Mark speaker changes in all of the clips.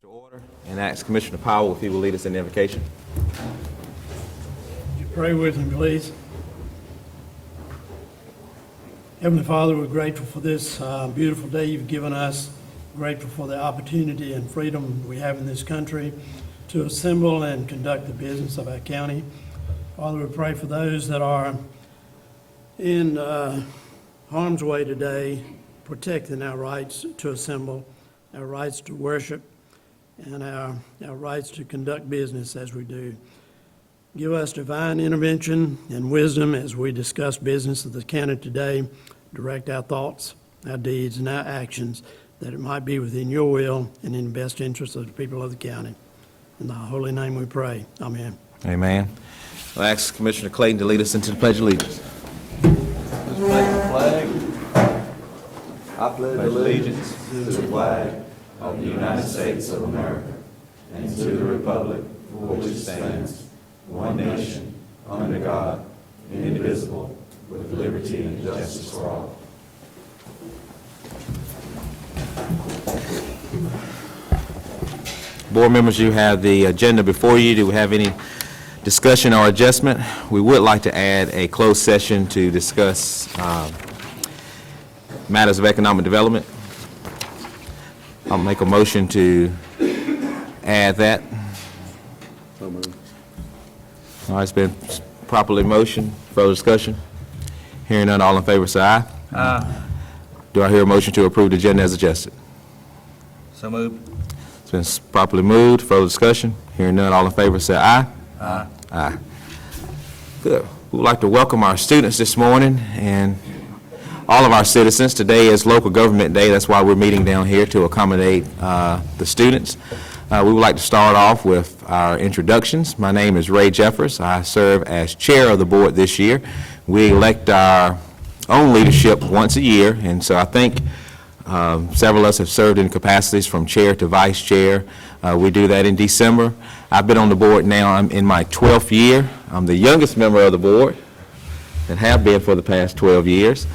Speaker 1: to order and ask Commissioner Powell if he will lead us in the invocation.
Speaker 2: Would you pray with me, please? Heavenly Father, we're grateful for this beautiful day you've given us. Grateful for the opportunity and freedom we have in this country to assemble and conduct the business of our county. Father, we pray for those that are in harm's way today, protecting our rights to assemble, our rights to worship, and our rights to conduct business as we do. Give us divine intervention and wisdom as we discuss business of the county today. Direct our thoughts, our deeds, and our actions, that it might be within your will and in the best interest of the people of the county. In the holy name we pray. Amen.
Speaker 1: Amen. I'll ask Commissioner Clayton to lead us into the Pledge of Allegiance.
Speaker 3: I pledge allegiance to the flag of the United States of America and to the republic for which it stands, one nation, under God, indivisible, with liberty and justice for all.
Speaker 1: Board members, you have the agenda before you. Do we have any discussion or adjustment? We would like to add a closed session to discuss matters of economic development. I'll make a motion to add that. All right, it's been properly motioned. Further discussion? Hearing none, all in favor say aye.
Speaker 4: Aye.
Speaker 1: Do I hear a motion to approve the agenda as adjusted?
Speaker 4: So moved.
Speaker 1: It's been properly moved. Further discussion? Hearing none, all in favor say aye.
Speaker 4: Aye.
Speaker 1: Aye. Good. We would like to welcome our students this morning and all of our citizens. Today is Local Government Day. That's why we're meeting down here, to accommodate the students. We would like to start off with our introductions. My name is Ray Jeffers. I serve as chair of the board this year. We elect our own leadership once a year, and so I think several of us have served in capacities from chair to vice chair. We do that in December. I've been on the board now. I'm in my 12th year. I'm the youngest member of the board and have been for the past 12 years.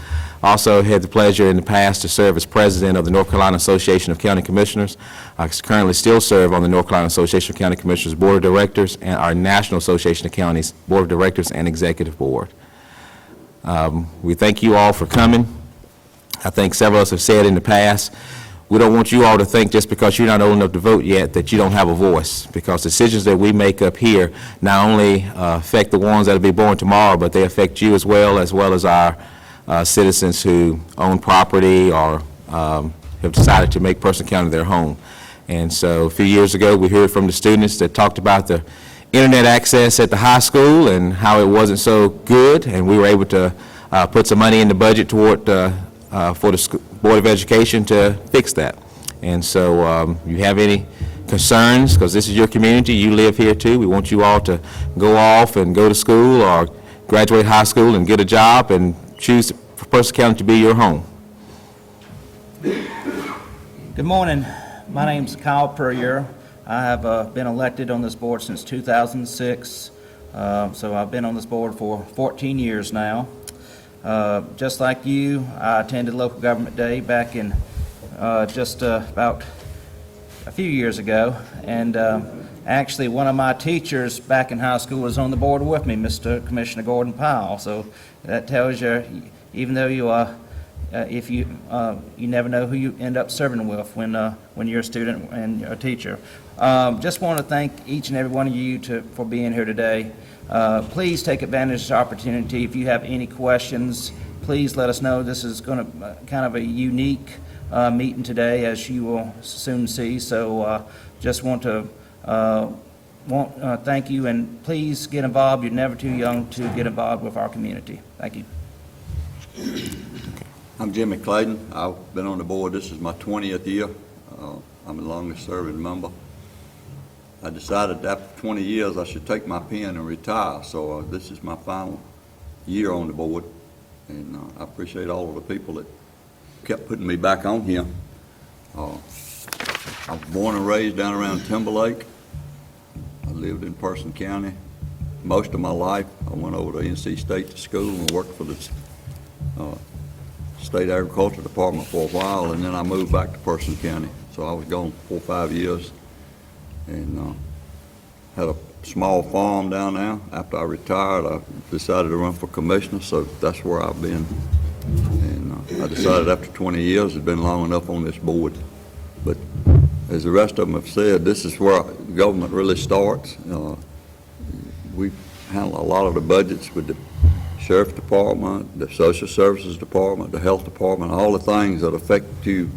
Speaker 1: Also had the pleasure in the past to serve as president of the North Carolina Association of County Commissioners. I currently still serve on the North Carolina Association of County Commissioners Board of Directors and our National Association of Counties Board of Directors and Executive Board. We thank you all for coming. I think several of us have said in the past, we don't want you all to think just because you're not old enough to vote yet that you don't have a voice, because decisions that we make up here not only affect the ones that will be born tomorrow, but they affect you as well as our citizens who own property or have decided to make Person County their home. And so a few years ago, we heard from the students that talked about the internet access at the high school and how it wasn't so good, and we were able to put some money in the budget toward for the Board of Education to fix that. And so you have any concerns, because this is your community, you live here too, we want you all to go off and go to school or graduate high school and get a job and choose for Person County to be your home.
Speaker 4: Good morning. My name's Kyle Puryear. I have been elected on this board since 2006. So I've been on this board for 14 years now. Just like you, I attended Local Government Day back in just about a few years ago, and actually one of my teachers back in high school was on the board with me, Mr. Commissioner Gordon Powell. So that tells you, even though you if you never know who you end up serving with when you're a student and you're a teacher. Just want to thank each and every one of you for being here today. Please take advantage of this opportunity. If you have any questions, please let us know. This is going to kind of a unique meeting today, as you will soon see. So just want to thank you, and please get involved. You're never too young to get involved with our community. Thank you.
Speaker 3: I'm Jimmy Clayton. I've been on the board. This is my 20th year. I'm the longest serving member. I decided after 20 years I should take my pen and retire, so this is my final year on the board, and I appreciate all of the people that kept putting me back on here. I was born and raised down around Timberlake. I lived in Person County most of my life. I went over to NC State to school and worked for the State Agriculture Department for a while, and then I moved back to Person County. So I was gone 4 or 5 years, and had a small farm down there. After I retired, I decided to run for commissioner, so that's where I've been. And I decided after 20 years, it's been long enough on this board. But as the rest of them have said, this is where government really starts. We handle a lot of the budgets with the Sheriff's Department, the Social Services Department, the Health Department, all the things that affect you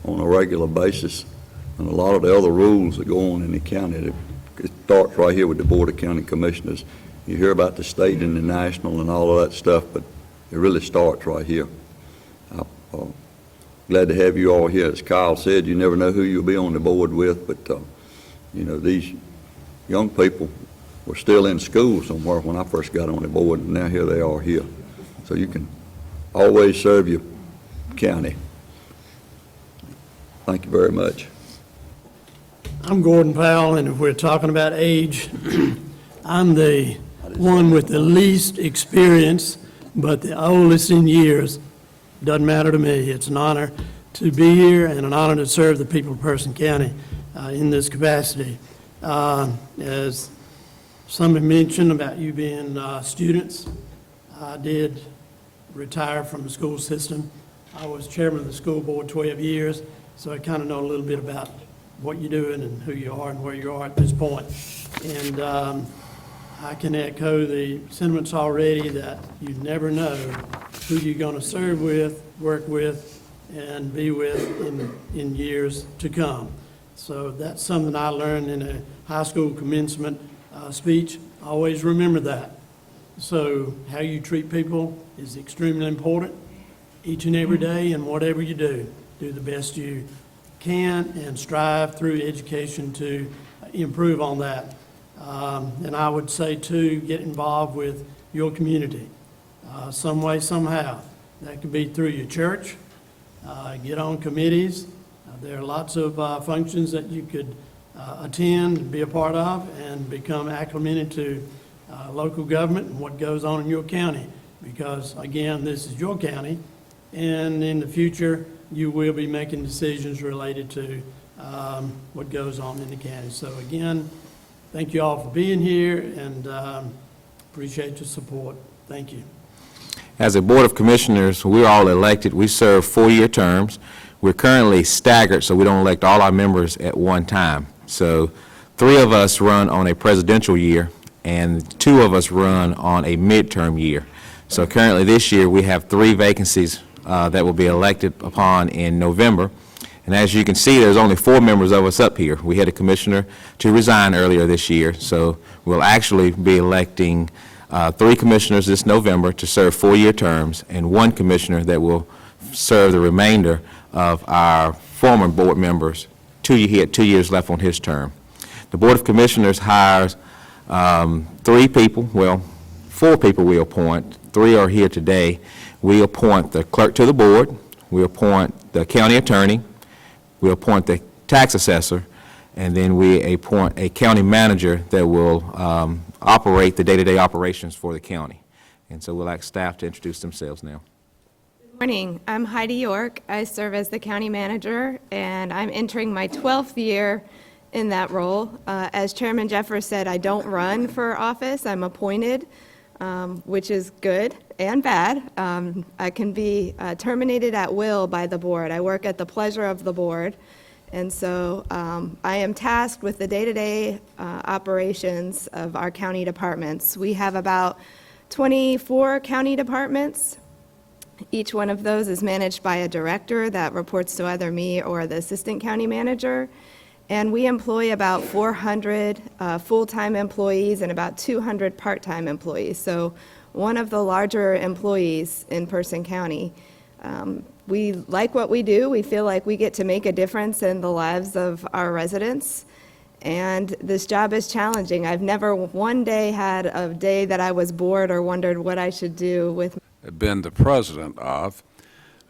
Speaker 3: on a regular basis, and a lot of the other rules that go on in the county. It starts right here with the Board of County Commissioners. You hear about the state and the national and all of that stuff, but it really starts right here. I'm glad to have you all here. As Kyle said, you never know who you'll be on the board with, but you know, these young people were still in school somewhere when I first got on the board, and now here they are here. So you can always serve your county. Thank you very much.
Speaker 2: I'm Gordon Powell, and if we're talking about age, I'm the one with the least experience, but the oldest in years. Doesn't matter to me. It's an honor to be here and an honor to serve the people of Person County in this capacity. As somebody mentioned about you being students, I did retire from the school system. I was chairman of the school board 12 years, so I kind of know a little bit about what you're doing and who you are and where you are at this point. And I can echo the sentiments already that you never know who you're going to serve with, work with, and be with in years to come. So that's something I learned in a high school commencement speech. Always remember that. So how you treat people is extremely important each and every day, and whatever you do, do the best you can and strive through education to improve on that. And I would say too, get involved with your community some way, somehow. That could be through your church, get on committees. There are lots of functions that you could attend, be a part of, and become acclimated to local government and what goes on in your county. Because again, this is your county, and in the future, you will be making decisions related to what goes on in the county. So again, thank you all for being here, and appreciate your support. Thank you.
Speaker 1: As a Board of Commissioners, we're all elected. We serve 4-year terms. We're currently staggered, so we don't elect all our members at one time. So 3 of us run on a presidential year, and 2 of us run on a midterm year. So currently this year, we have 3 vacancies that will be elected upon in November. And as you can see, there's only 4 members of us up here. We had a commissioner to resign earlier this year, so we'll actually be electing 3 commissioners this November to serve 4-year terms, and 1 commissioner that will serve the remainder of our former board members. He had 2 years left on his term. The Board of Commissioners hires 3 people, well, 4 people we appoint. 3 are here today. We appoint the clerk to the board, we appoint the county attorney, we appoint the tax assessor, and then we appoint a county manager that will operate the day-to-day operations for the county. And so we'll ask staff to introduce themselves now.
Speaker 5: Good morning. I'm Heidi York. I serve as the county manager, and I'm entering my 12th year in that role. As Chairman Jeffers said, I don't run for office. I'm appointed, which is good and bad. I can be terminated at will by the board. I work at the pleasure of the board. And so I am tasked with the day-to-day operations of our county departments. We have about 24 county departments. Each one of those is managed by a director that reports to either me or the assistant county manager. And we employ about 400 full-time employees and about 200 part-time employees. So one of the larger employees in Person County. We like what we do. We feel like we get to make a difference in the lives of our residents. And this job is challenging. I've never one day had a day that I was bored or wondered what I should do with.
Speaker 6: Been the president of.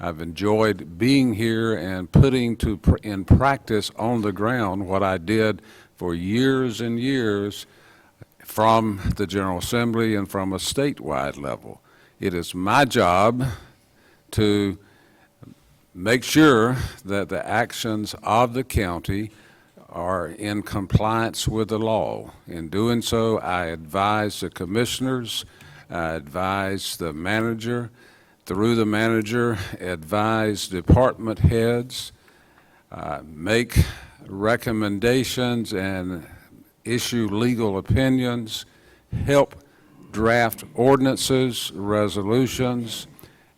Speaker 6: I've enjoyed being here and putting in practice on the ground what I did for years and years from the General Assembly and from a statewide level. It is my job to make sure that the actions of the county are in compliance with the law. In doing so, I advise the commissioners, I advise the manager, through the manager, advise department heads, make recommendations and issue legal opinions, help draft ordinances, resolutions,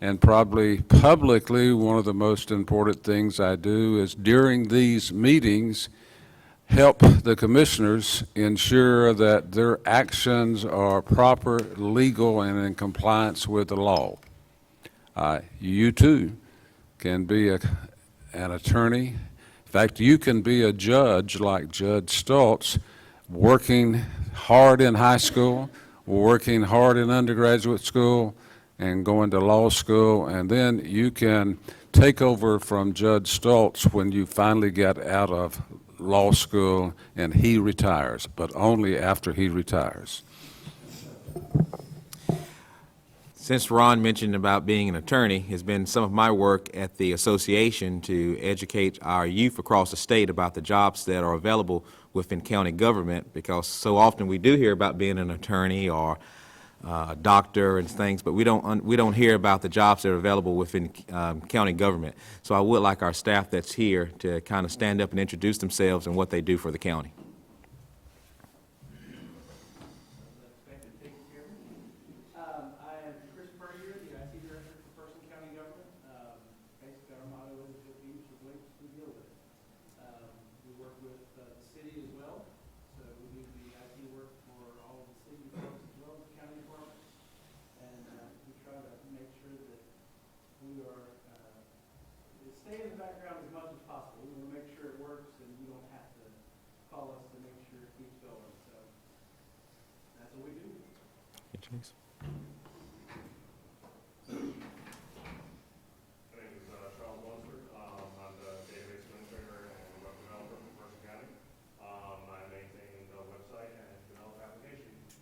Speaker 6: and probably publicly, one of the most important things I do is during these meetings, help the commissioners ensure that their actions are proper, legal, and in compliance with the law. You too can be an attorney. In fact, you can be a judge like Judge Stoltz, working hard in high school, working hard in undergraduate school, and going to law school, and then you can take over from Judge Stoltz when you finally get out of law school and he retires, but only after he retires.
Speaker 1: Since Ron mentioned about being an attorney, it's been some of my work at the association to educate our youth across the state about the jobs that are available within county government, because so often we do hear about being an attorney or a doctor and things, but we don't hear about the jobs that are available within county government. So I would like our staff that's here to kind of stand up and introduce themselves and what they do for the county.
Speaker 7: I am Chris Puryear, the IT Director for Person County Government. Basically, our motto is if we use the links, we deal with it. We work with the city as well, so we do the IT work for all of the city folks as well as the county departments. And we try to make sure that we are, stay in the background as much as possible. We want to make sure it works and you don't have to call us to make sure it keeps going. So that's what we do.
Speaker 8: My name is Charles Lunsford. I'm the database administrator and web developer for Person County. I maintain the website and develop applications.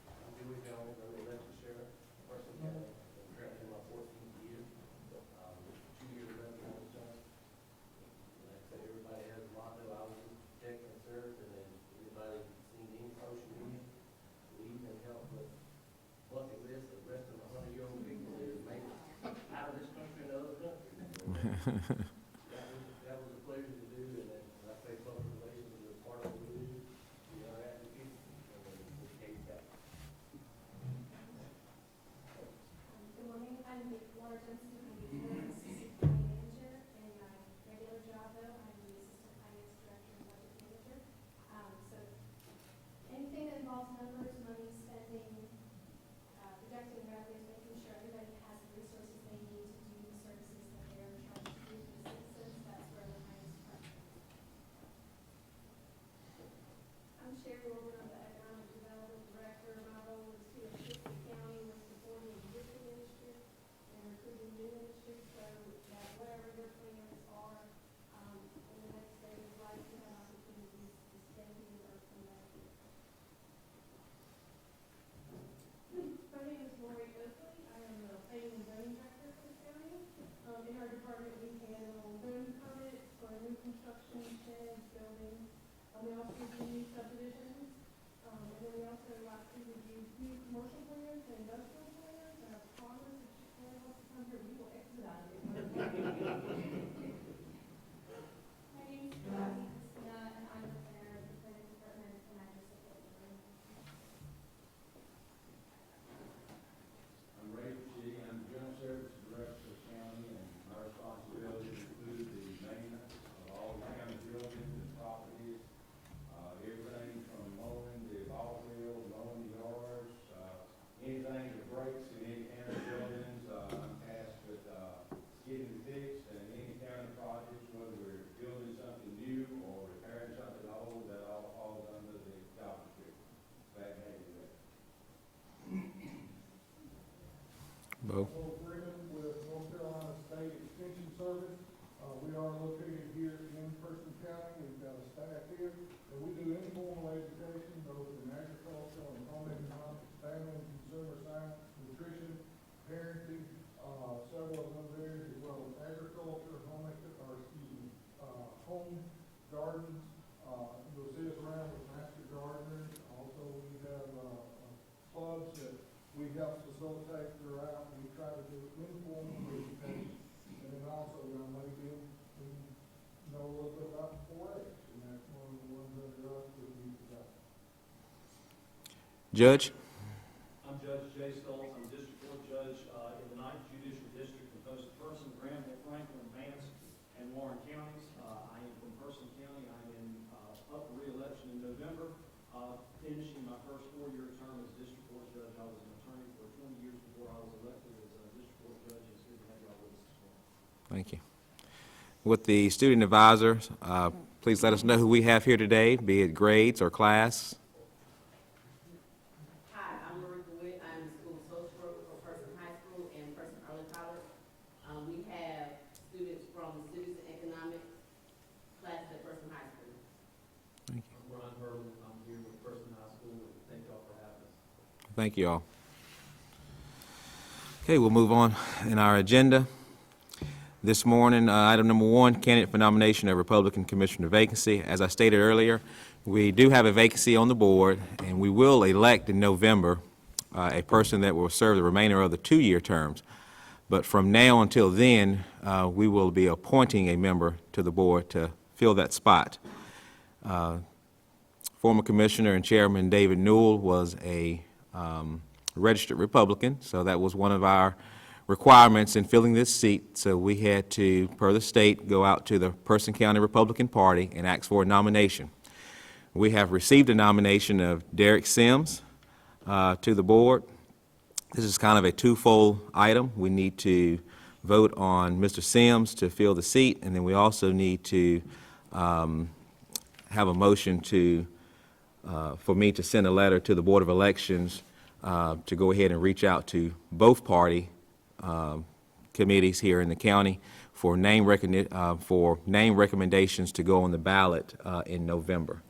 Speaker 7: I'm Dewey Jones, I'm the election sheriff, Person County, I'm currently in my 14th year, 2 years ago, like I said, everybody has a motto, I was protect and serve, and then anybody seen any social media, we even help with bucket list of the rest of the 100-year-old people that have made it out of this country and other countries. That was a pleasure to do, and then I say public relations is a part of what we do, we are advocates, and then we take that.
Speaker 9: Good morning, I'm Nick Waterton, I'm the Assistant County Manager. In my regular job, though, I'm the Assistant Finance Director and Budget Manager. So anything that involves numbers, money, spending, projecting revenues, making sure everybody has the resources they need to do the services that they are charged to do to the citizens, that's where the finance department is. I'm Sherry Wilbur, I'm the Economic Development Director. My role is to assist the county with supporting existing industry and recruiting new industry, so that whatever their plans are, in the next phase of life, to have opportunities to stay here or come back here. My name is Lori Oakley. I am the planning and zoning director for the county. In our department, we handle zoning permits for new construction, sheds, buildings. We also review subdivisions, and then we also like to review new commercial plans and industrial plans. And I promise if you plan what's to come here, we will expedite it. My name is Christina, and I'm the planner of the planning department, and I just support the room.
Speaker 10: I'm Ray G. I'm the General Services Director of the county, and my responsibilities include the maintenance of all the county buildings and properties, everything from mowing the ball field, mowing the yards, anything that breaks in any county buildings, I'm tasked with getting fixed, and any county projects, whether we're building something new or repairing something old, that all falls under the job description. Back to you.
Speaker 1: Bo?
Speaker 11: Agreement with North Carolina State Extension Service. We are located here in Person County. We've got a staff here, and we do informal education, both in agriculture and home economics, family and consumer science, nutrition, parenting, several of those areas, as well as agriculture, home facilitate throughout. We try to do informal education. And then also, maybe we know a little bit about 4-H, and that's one of the ones under us that we got.
Speaker 1: Judge?
Speaker 12: I'm Judge Jay Stoltz. I'm District Court Judge in the 9th Judicial District, composed of Person, Granville, Franklin, Vance, and Warren counties. I am from Person County. I'm up for re-election in November, finishing my first 4-year term as District Court Judge. I was an attorney for 20 years before I was elected as a District Court Judge, and it's good to have y'all with us this morning.
Speaker 1: Thank you. With the student advisors, please let us know who we have here today, be it grades or class.
Speaker 13: Hi, I'm Marika Witt. I'm the school social worker for Person High School and Person Early College. We have students from the Civics and Economics class at Person High School.
Speaker 1: Thank you.
Speaker 12: I'm Ron Hurley. I'm here with Person High School, and thank y'all for having us.
Speaker 1: Thank you all. Okay, we'll move on in our agenda. This morning, item number 1, candidate for nomination of Republican Commissioner vacancy. As I stated earlier, we do have a vacancy on the board, and we will elect in November a person that will serve the remainder of the 2-year terms. But from now until then, we will be appointing a member to the board to fill that spot. Former Commissioner and Chairman David Newell was a registered Republican, so that was one of our requirements in filling this seat. So we had to, per the state, go out to the Person County Republican Party and ask for a nomination. We have received a nomination of Derek Sims to the board. This is kind of a twofold item. We need to vote on Mr. Sims to fill the seat, and then we also need to have a motion to for me to send a letter to the Board of Elections to go ahead and reach out to both party committees here in the county for name recommendations to go on the ballot in November.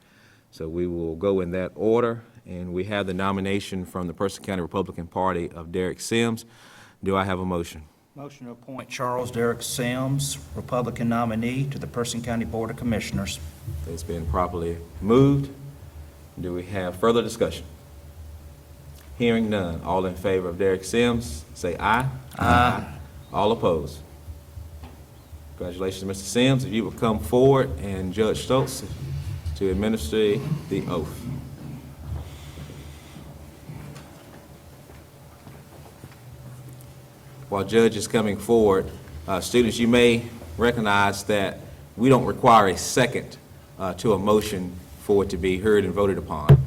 Speaker 1: So we will go in that order, and we have the nomination from the Person County Republican Party of Derek Sims. Do I have a motion?
Speaker 4: Motion to appoint Charles Derek Sims, Republican nominee, to the Person County Board of Commissioners.
Speaker 1: It's been properly moved. Do we have further discussion? Hearing none. All in favor of Derek Sims, say aye. Aye. All opposed. Congratulations, Mr. Sims. If you would come forward and Judge Stoltz to administer the oath. While Judge is coming forward, students, you may recognize that we don't require a second to a motion for it to be heard and voted upon.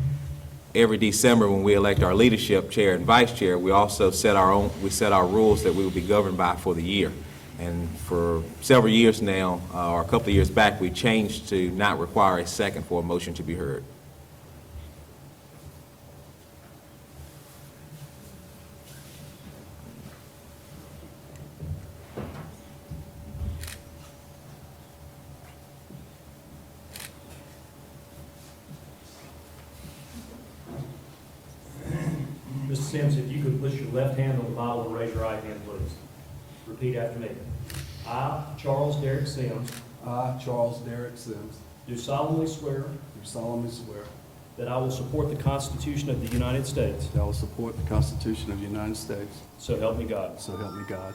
Speaker 1: Every December when we elect our leadership chair and vice chair, we also set our rules that we will be governed by for the year. And for several years now, or a couple of years back, we changed to not require a second for a motion to be heard.
Speaker 12: Mr. Sims, if you could put your left hand on the Bible and raise your right hand, please. Repeat after me. I, Charles Derek Sims,
Speaker 14: I, Charles Derek Sims,
Speaker 12: do solemnly swear
Speaker 14: do solemnly swear
Speaker 12: that I will support the Constitution of the United States,
Speaker 14: that I will support the Constitution of the United States,
Speaker 12: so help me God.
Speaker 14: so help me God.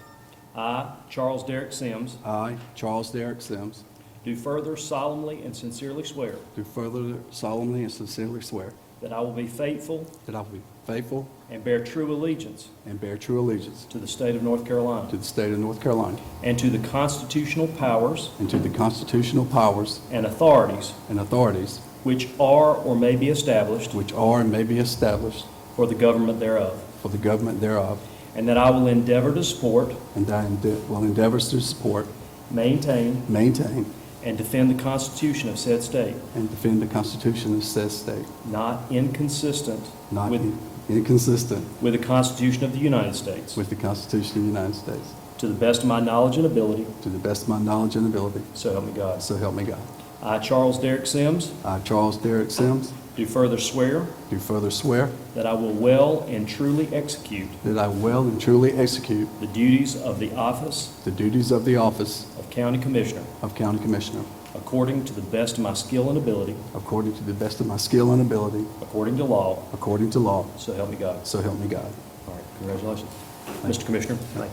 Speaker 12: I, Charles Derek Sims,
Speaker 14: I, Charles Derek Sims,
Speaker 12: do further solemnly and sincerely swear
Speaker 14: do further solemnly and sincerely swear
Speaker 12: that I will be faithful
Speaker 14: that I will be faithful
Speaker 12: and bear true allegiance
Speaker 14: and bear true allegiance
Speaker 12: to the state of North Carolina
Speaker 14: to the state of North Carolina
Speaker 12: and to the constitutional powers
Speaker 14: and to the constitutional powers
Speaker 12: and authorities
Speaker 14: and authorities
Speaker 12: which are or may be established
Speaker 14: which are and may be established
Speaker 12: for the government thereof,
Speaker 14: for the government thereof,
Speaker 12: and that I will endeavor to support,
Speaker 14: and that I will endeavor to support,
Speaker 12: maintain,
Speaker 14: maintain,
Speaker 12: and defend the Constitution of said state,
Speaker 14: and defend the Constitution of said state,
Speaker 12: not inconsistent
Speaker 14: not
Speaker 12: with
Speaker 14: inconsistent
Speaker 12: the Constitution of the United States,
Speaker 14: with the Constitution of the United States,
Speaker 12: to the best of my knowledge and ability,
Speaker 14: to the best of my knowledge and ability,
Speaker 12: so help me God.
Speaker 14: so help me God.
Speaker 12: I, Charles Derek Sims,
Speaker 14: I, Charles Derek Sims,
Speaker 12: do further swear
Speaker 14: do further swear
Speaker 12: that I will well and truly execute
Speaker 14: that I will and truly execute
Speaker 12: the duties of the office
Speaker 14: the duties of the office
Speaker 12: of County Commissioner
Speaker 14: of County Commissioner
Speaker 12: according to the best of my skill and ability,
Speaker 14: according to the best of my skill and ability,
Speaker 12: according to law,
Speaker 14: according to law,
Speaker 12: so help me God.
Speaker 14: so help me God. All right, congratulations. Mr. Commissioner. Thank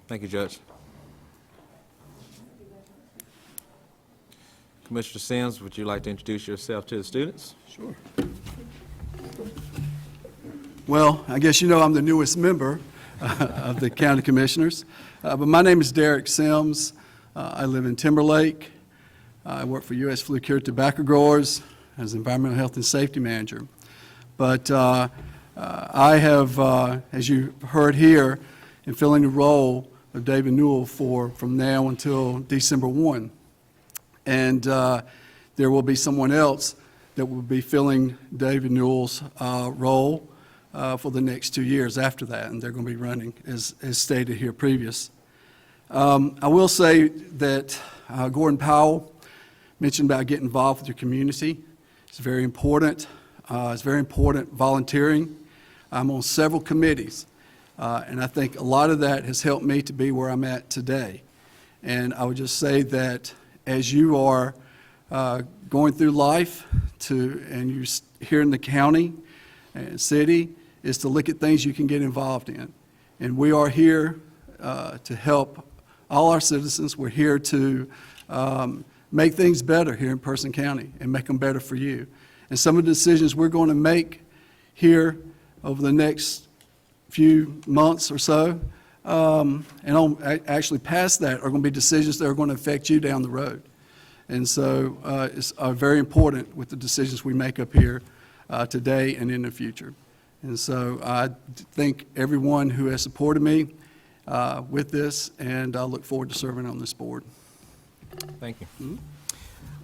Speaker 1: Thank you, Judge. Commissioner Sims, would you like to introduce yourself to the students?
Speaker 14: Sure. Well, I guess you know I'm the newest member of the County Commissioners, but my name is Derek Sims. I live in Timberlake. I work for U.S. Flue Cured Tobacco Growers as Environmental Health and Safety Manager. But I have, as you heard here, in filling the role of David Newell from now until December 1. And there will be someone else that will be filling David Newell's role for the next 2 years after that, and they're going to be running as stated here previous. I will say that Gordon Powell mentioned about getting involved with your community. It's very important. It's very important volunteering. I'm on several committees, and I think a lot of that has helped me to be where I'm at today. And I would just say that as you are going through life and you're here in the county and city, is to look at things you can get involved in. And we are here to help all our citizens. We're here to make things better here in Person County and make them better for you. And some of the decisions we're going to make here over the next few months or so, actually past that, are going to be decisions that are going to affect you down the road. And so it's very important with the decisions we make up here today and in the future. And so I thank everyone who has supported me with this, and I look forward to serving on this board.
Speaker 1: Thank you.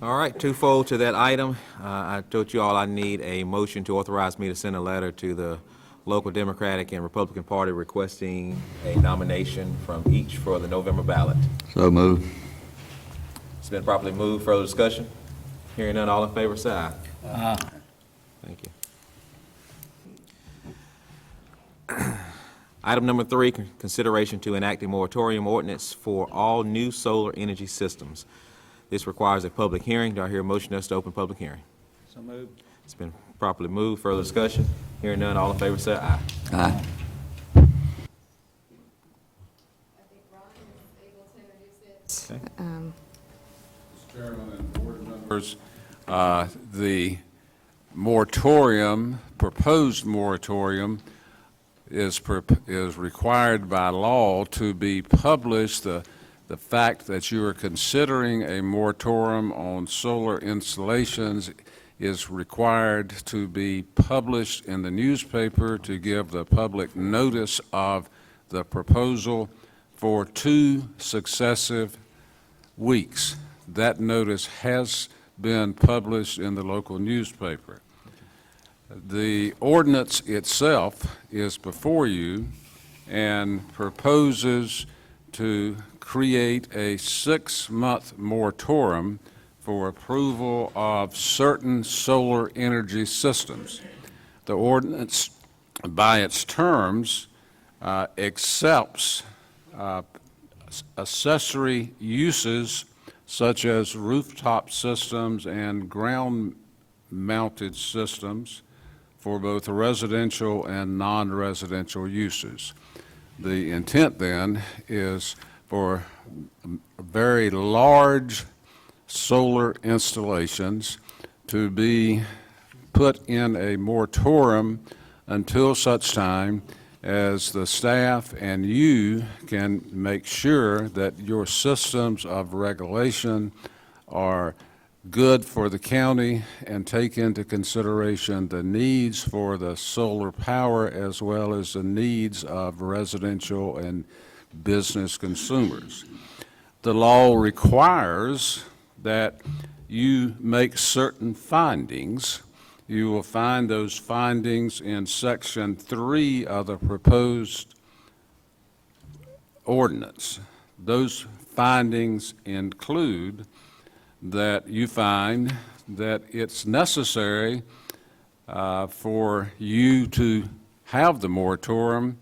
Speaker 1: All right, twofold to that item. I told you all I need a motion to authorize me to send a letter to the local Democratic and Republican Party requesting a nomination from each for the November ballot.
Speaker 3: So moved.
Speaker 1: It's been properly moved. Further discussion? Hearing none, all in favor, say aye.
Speaker 4: Aye.
Speaker 1: Thank you. Item number 3, consideration to enact a moratorium ordinance for all new solar energy systems. This requires a public hearing. Do I hear a motion as to open public hearing?
Speaker 4: So moved.
Speaker 1: It's been properly moved. Further discussion? Hearing none, all in favor say aye.
Speaker 3: Aye.
Speaker 5: I think Ron is able to introduce it.
Speaker 6: Mr. Chairman and board members, the moratorium, proposed moratorium, is required by law to be published. The fact that you are considering a moratorium on solar installations is required to be published in the newspaper to give the public notice of the proposal for 2 successive weeks. That notice has been published in the local newspaper. The ordinance itself is before you and proposes to create a 6-month moratorium for approval of certain solar energy systems. The ordinance, by its terms, accepts accessory uses such as rooftop systems and ground-mounted systems for both residential and non-residential uses. The intent then is for very large solar installations to be put in a moratorium until such time as the staff and you can make sure that your systems of regulation are good for the county and take into consideration the needs for the solar power as well as the needs of residential and business consumers. The law requires that you make certain findings. You will find those findings in Section 3 of the proposed ordinance. Those findings include that you find that it's necessary for you to have the moratorium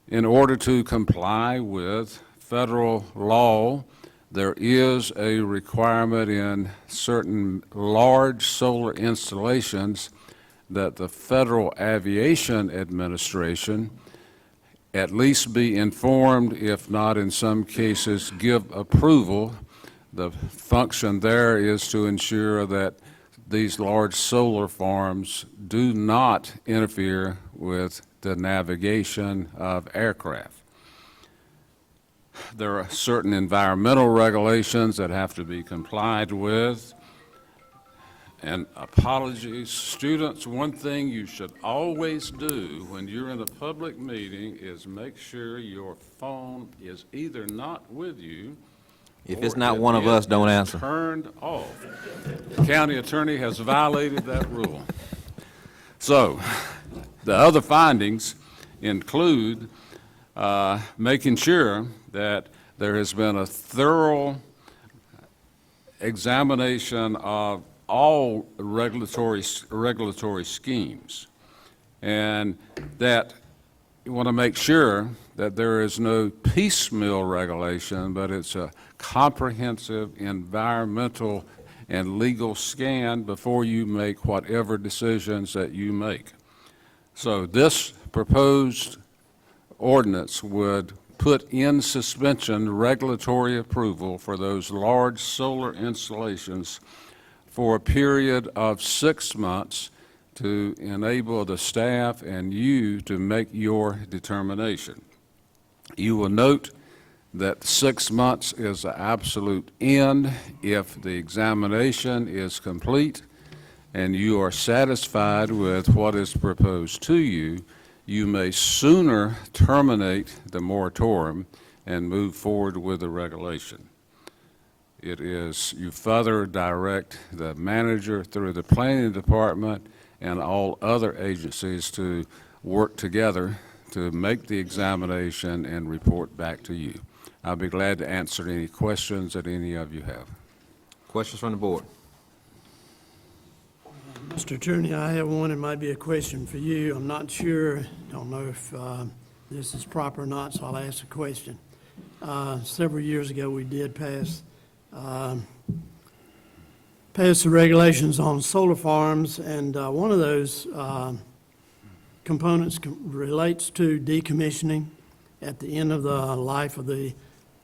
Speaker 6: in order to comply with federal law. There is a requirement in certain large solar installations that the Federal Aviation Administration at least be informed, if not in some cases give approval. The function there is to ensure that these large solar farms do not interfere with the navigation of aircraft. There are certain environmental regulations that have to be complied with. And apologies, students, one thing you should always do when you're in a public meeting is make sure your phone is either not with you.
Speaker 1: If it's not one of us, don't answer.
Speaker 6: Turned off. The county attorney has violated that rule. So, the other findings include making sure that there has been a thorough examination of all regulatory schemes, and that you want to make sure that there is no piecemeal regulation, but it's a comprehensive environmental and legal scan before you make whatever decisions that you make. So this proposed ordinance would put in suspension regulatory approval for those large solar installations for a period of 6 months to enable the staff and you to make your determination. You will note that 6 months is the absolute end. If the examination is complete and you are satisfied with what is proposed to you, you may sooner terminate the moratorium and move forward with the regulation. It is, you further direct the manager through the planning department and all other agencies to work together to make the examination and report back to you. I'll be glad to answer any questions that any of you have.
Speaker 1: Questions from the board?
Speaker 2: Mr. Attorney, I have one. It might be a question for you. I'm not sure, don't know if this is proper or not, so I'll ask the question. Several years ago, we did pass the regulations on solar farms, and one of those components relates to decommissioning. At the end of the life of the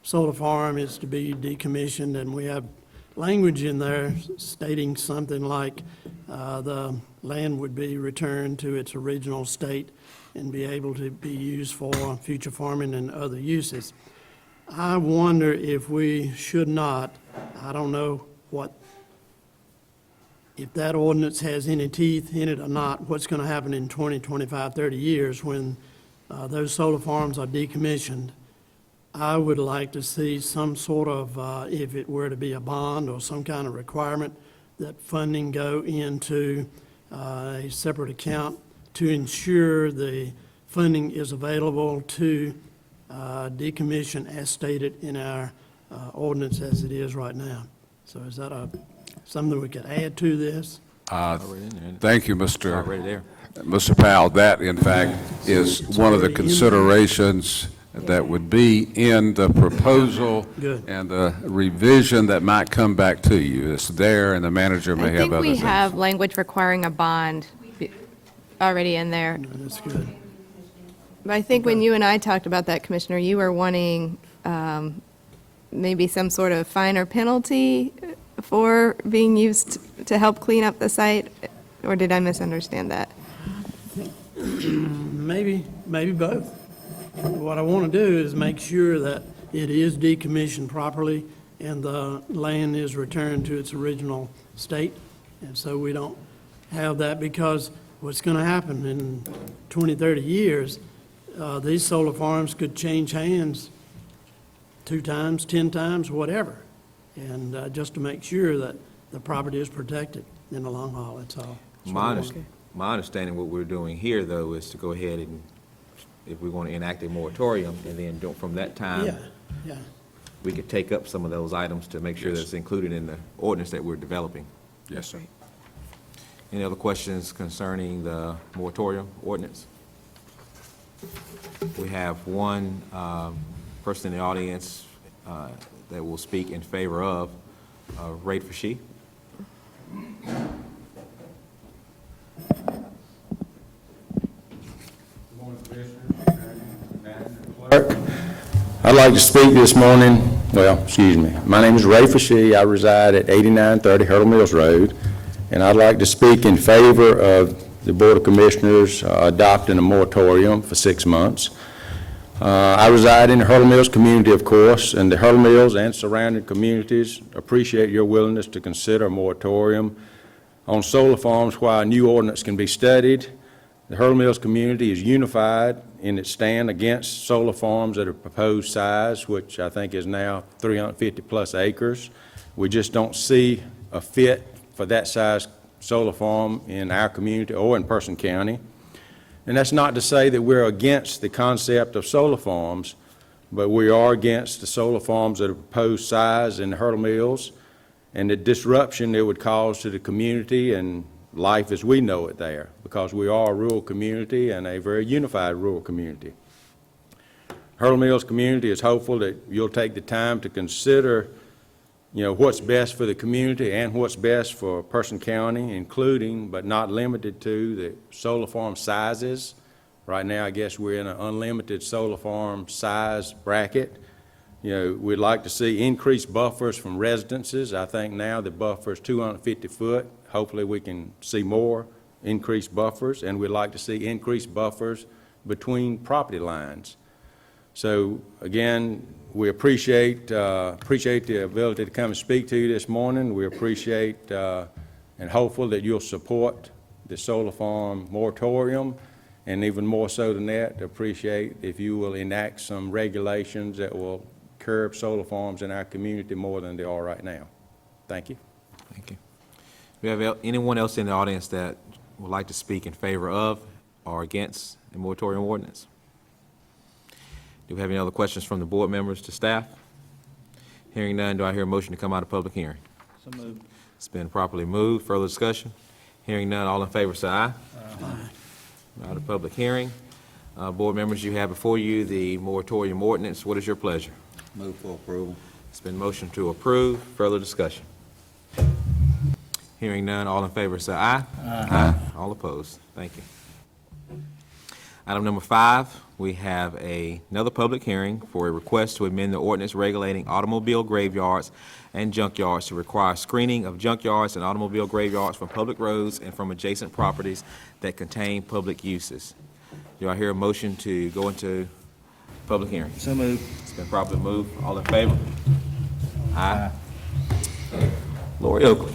Speaker 2: solar farm, it's to be decommissioned, and we have language in there stating something like the land would be returned to its original state and be able to be used for future farming and other uses. I wonder if we should not, I don't know if that ordinance has any teeth in it or not, what's going to happen in 20, 25, 30 years when those solar farms are decommissioned. I would like to see some sort of, if it were to be a bond or some kind of requirement, that funding go into a separate account to ensure the funding is available to decommission as stated in our ordinance as it is right now. So is that something we could add to this?
Speaker 6: Thank you,
Speaker 1: Already there.
Speaker 6: Mr. Powell. That, in fact, is one of the considerations that would be in the proposal
Speaker 2: Good.
Speaker 6: and the revision that might come back to you. It's there, and the manager may
Speaker 5: I
Speaker 6: have
Speaker 5: think
Speaker 6: other
Speaker 5: we
Speaker 6: things.
Speaker 5: have language requiring a bond already in there.
Speaker 2: That's good.
Speaker 5: But I think when you and I talked about that, Commissioner, you were wanting maybe some sort of fine or penalty for being used to help clean up the site, or did I misunderstand that?
Speaker 2: maybe both. What I want to do is make sure that it is decommissioned properly and the land is returned to its original state. And so we don't have that, because what's going to happen in 20, 30 years, these solar farms could change hands 2 times, 10 times, whatever. And just to make sure that the property is protected in the long haul, that's all. That's what I want.
Speaker 1: My understanding, what we're doing here, though, is to go ahead and, if we want to enact a moratorium, and then from that time,
Speaker 2: Yeah.
Speaker 1: we could take up some of those items to make sure
Speaker 6: Yes.
Speaker 1: that's included in the ordinance that we're developing.
Speaker 6: Yes, sir.
Speaker 1: Any other questions concerning the moratorium ordinance? We have one person in the audience that will speak in favor of. Ray Fashy.
Speaker 10: I'd like to speak this morning, well, excuse me. My name is Ray Fashy. I reside at 8930 Hurdle Mills Road, and I'd like to speak in favor of the Board of Commissioners adopting a moratorium for 6 months. I reside in the Hurdle Mills community, of course, and the Hurdle Mills and surrounding communities appreciate your willingness to consider a moratorium on solar farms while a new ordinance can be studied. The Hurdle Mills community is unified in its stand against solar farms at a proposed size, which I think is now 350-plus acres. We just don't see a fit for that size solar farm in our community or in Person County. And that's not to say that we're against the concept of solar farms, but we are against the solar farms at a proposed size in the Hurdle Mills and the disruption it would cause to the community and life as we know it there, because we are a rural community and a very unified rural community. Hurdle Mills community is hopeful that you'll take the time to consider, what's best for the community and what's best for Person County, including but not limited to the solar farm sizes. Right now, I guess we're in an unlimited solar farm size bracket. We'd like to see increased buffers from residences. I think now the buffer is 250 foot. Hopefully we can see more increased buffers, and we'd like to see increased buffers between property lines. So again, we appreciate the ability to come and speak to you this morning. We appreciate and hopeful that you'll support the solar farm moratorium, and even more so than that, appreciate if you will enact some regulations that will curb solar farms in our community more than they are right now. Thank you.
Speaker 1: Thank you. Do we have anyone else in the audience that would like to speak in favor of or against the moratorium ordinance? Do we have any other questions from the board members to staff? Hearing none, do I hear a motion to come out of public hearing?
Speaker 4: So moved.
Speaker 1: It's been properly moved. Further discussion? Hearing none, all in favor say aye. Out of public hearing. Board members, you have before you the moratorium ordinance. What is your pleasure?
Speaker 3: Move for approval.
Speaker 1: It's been motioned to approve. Further discussion? Hearing none, all in favor say aye. Aye. All opposed. Thank you. Item number 5, we have another public hearing for a request to amend the ordinance regulating automobile graveyards and junkyards to require screening of junkyards and automobile graveyards from public roads and from adjacent properties that contain public uses. Do I hear a motion to go into public hearing?
Speaker 4: So moved.
Speaker 1: It's been properly moved. All in favor? Aye. Lori Oakley.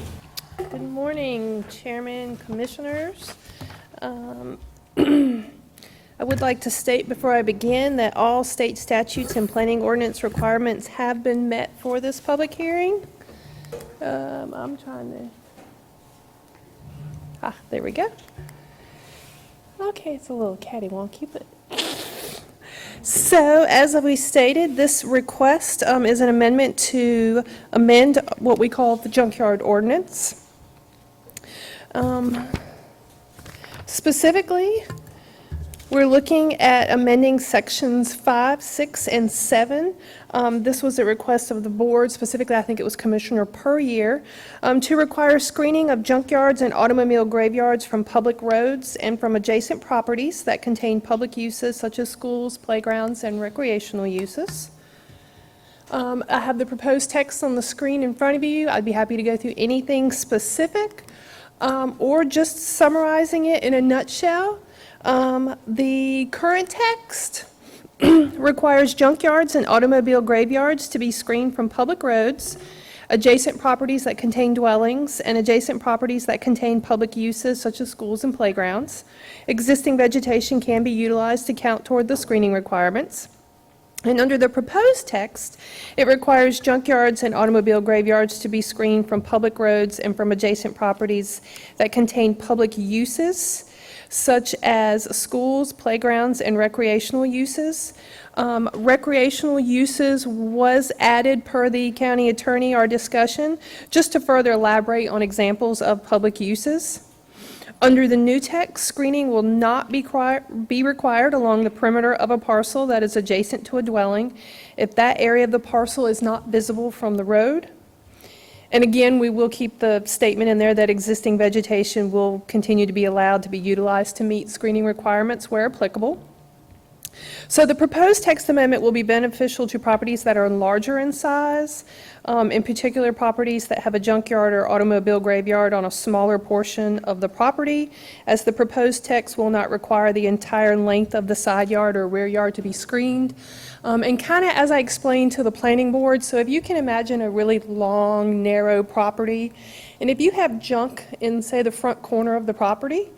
Speaker 15: Good morning, Chairman, Commissioners. I would like to state before I begin that all state statutes and planning ordinance requirements have been met for this public hearing. I'm trying to, there we go. Okay, it's a little catty-wonky, but. So, as we stated, this request is an amendment to amend what we call the junkyard ordinance. Specifically, we're looking at amending sections 5, 6, and 7. This was a request of the board, specifically I think it was Commissioner Puryear, to require screening of junkyards and automobile graveyards from public roads and from adjacent properties that contain public uses such as schools, playgrounds, and recreational uses. I have the proposed text on the screen in front of you. I'd be happy to go through anything specific or just summarizing it in a nutshell. The current text requires junkyards and automobile graveyards to be screened from public roads, adjacent properties that contain dwellings, and adjacent properties that contain public uses such as schools and playgrounds. Existing vegetation can be utilized to count toward the screening requirements. And under the proposed text, it requires junkyards and automobile graveyards to be screened from public roads and from adjacent properties that contain public uses, such as schools, playgrounds, and recreational uses. Recreational uses was added per the county attorney, our discussion, just to further elaborate on examples of public uses. Under the new text, screening will not be required along the perimeter of a parcel that is adjacent to a dwelling if that area of the parcel is not visible from the road. And again, we will keep the statement in there that existing vegetation will continue to be allowed to be utilized to meet screening requirements where applicable. So the proposed text amendment will be beneficial to properties that are larger in size, in particular properties that have a junkyard or automobile graveyard on a smaller portion of the property, as the proposed text will not require the entire length of the side yard or rear yard to be screened. And kind of as I explained to the planning board, so if you can imagine a really long, narrow property, and if you have junk in, say, the front corner of the property,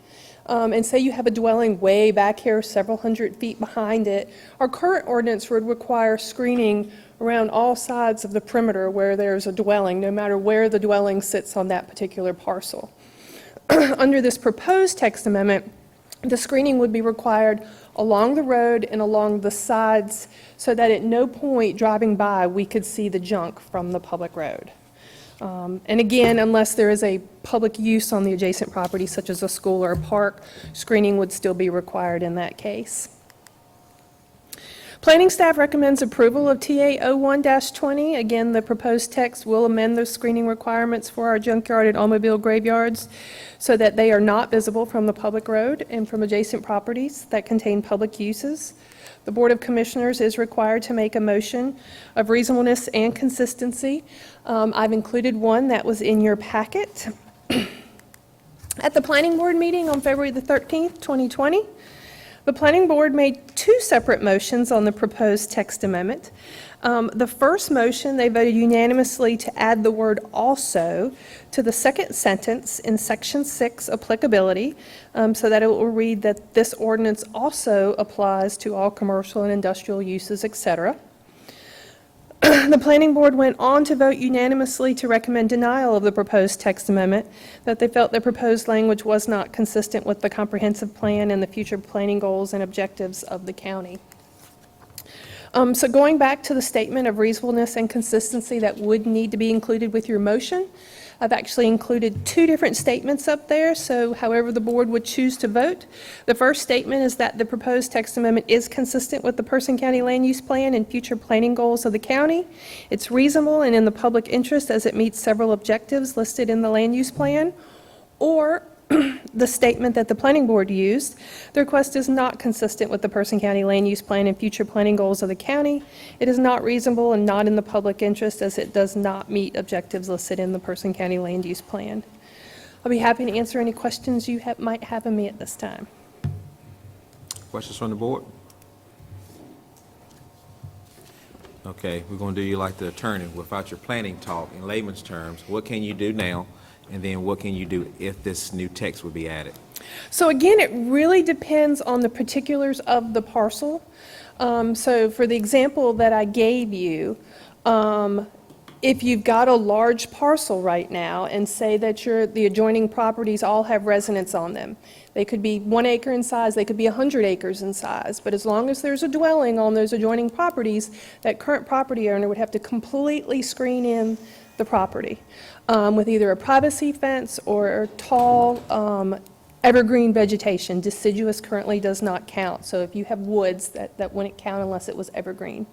Speaker 15: and say you have a dwelling way back here, several hundred feet behind it, our current ordinance would require screening around all sides of the perimeter where there's a dwelling, no matter where the dwelling sits on that particular parcel. Under this proposed text amendment, the screening would be required along the road and along the sides so that at no point driving by we could see the junk from the public road. And again, unless there is a public use on the adjacent property, such as a school or a park, screening would still be required in that case. Planning staff recommends approval of TA 01-20. Again, the proposed text will amend those screening requirements for our junkyard and automobile graveyards so that they are not visible from the public road and from adjacent properties that contain public uses. The Board of Commissioners is required to make a motion of reasonableness and consistency. I've included one that was in your packet. At the Planning Board meeting on February the 13th, 2020, the Planning Board made two separate motions on the proposed text amendment. The first motion, they voted unanimously to add the word "also" to the second sentence in Section 6, applicability, so that it will read that this ordinance also applies to all commercial and industrial uses, etc. The Planning Board went on to vote unanimously to recommend denial of the proposed text amendment, that they felt the proposed language was not consistent with the comprehensive plan and the future planning goals and objectives of the county. So going back to the statement of reasonableness and consistency that would need to be included with your motion, I've actually included two different statements up there, so however the board would choose to vote. The first statement is that the proposed text amendment is consistent with the Person County Land Use Plan and future planning goals of the county. It's reasonable and in the public interest as it meets several objectives listed in the land use plan. Or the statement that the planning board used, the request is not consistent with the Person County Land Use Plan and future planning goals of the county. It is not reasonable and not in the public interest as it does not meet objectives listed in the Person County Land Use Plan. I'll be happy to answer any questions you might have of me at this time.
Speaker 1: Questions from the board? Okay, we're going to do you like the attorney. Without your planning talk, in layman's terms, what can you do now? And then what can you do if this new text would be added?
Speaker 15: So again, it really depends on the particulars of the parcel. So for the example that I gave you, if you've got a large parcel right now and say that the adjoining properties all have residents on them, they could be 1 acre in size, they could be 100 acres in size, but as long as there's a dwelling on those adjoining properties, that current property owner would have to completely screen in the property with either a privacy fence or tall evergreen vegetation. Deciduous currently does not count, so if you have woods, that wouldn't count unless it was evergreen.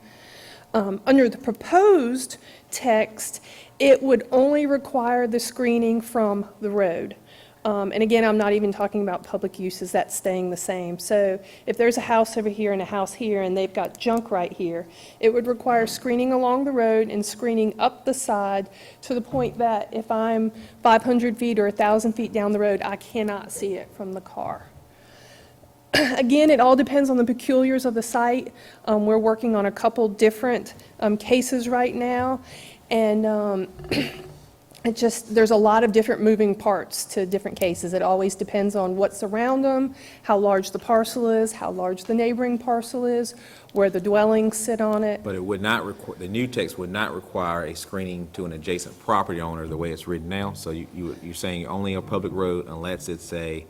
Speaker 15: Under the proposed text, it would only require the screening from the road. And again, I'm not even talking about public uses, that's staying the same. So if there's a house over here and a house here and they've got junk right here, it would require screening along the road and screening up the side to the point that if I'm 500 feet or 1,000 feet down the road, I cannot see it from the car. Again, it all depends on the peculiars of the site. We're working on a couple different cases right now, and there's a lot of different moving parts to different cases. It always depends on what's around them, how large the parcel is, how large the neighboring parcel is, where the dwellings sit on it.
Speaker 1: But it would not the new text would not require a screening to an adjacent property owner the way it's written now? So you're saying only a public road unless it's a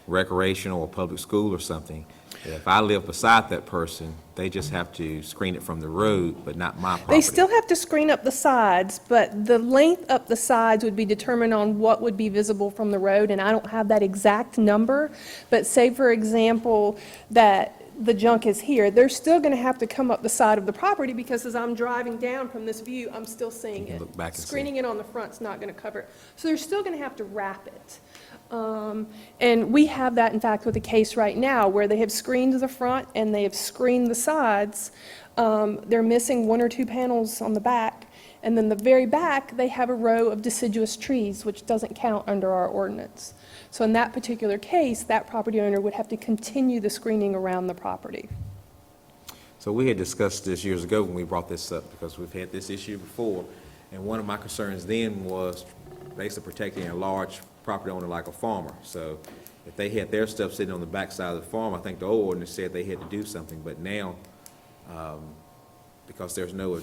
Speaker 1: recreational or public school or something? If I live beside that person, they just have to screen it from the road, but not my property?
Speaker 15: They still have to screen up the sides, but the length up the sides would be determined on what would be visible from the road, and I don't have that exact number. But say, for example, that the junk is here, they're still going to have to come up the side of the property, because as I'm driving down from this view, I'm still seeing it.
Speaker 1: Look back and see.
Speaker 15: Screening it on the front's not going to cover it. So they're still going to have to wrap it. And we have that, in fact, with a case right now where they have screened the front and they have screened the sides. They're missing 1 or 2 panels on the back. And then the very back, they have a row of deciduous trees, which doesn't count under our ordinance. So in that particular case, that property owner would have to continue the screening around the property.
Speaker 1: So we had discussed this years ago when we brought this up, because we've had this issue before. And one of my concerns then was basically protecting a large property owner like a farmer. So if they had their stuff sitting on the back side of the farm, I think the old ordinance said they had to do something. But now, because there's no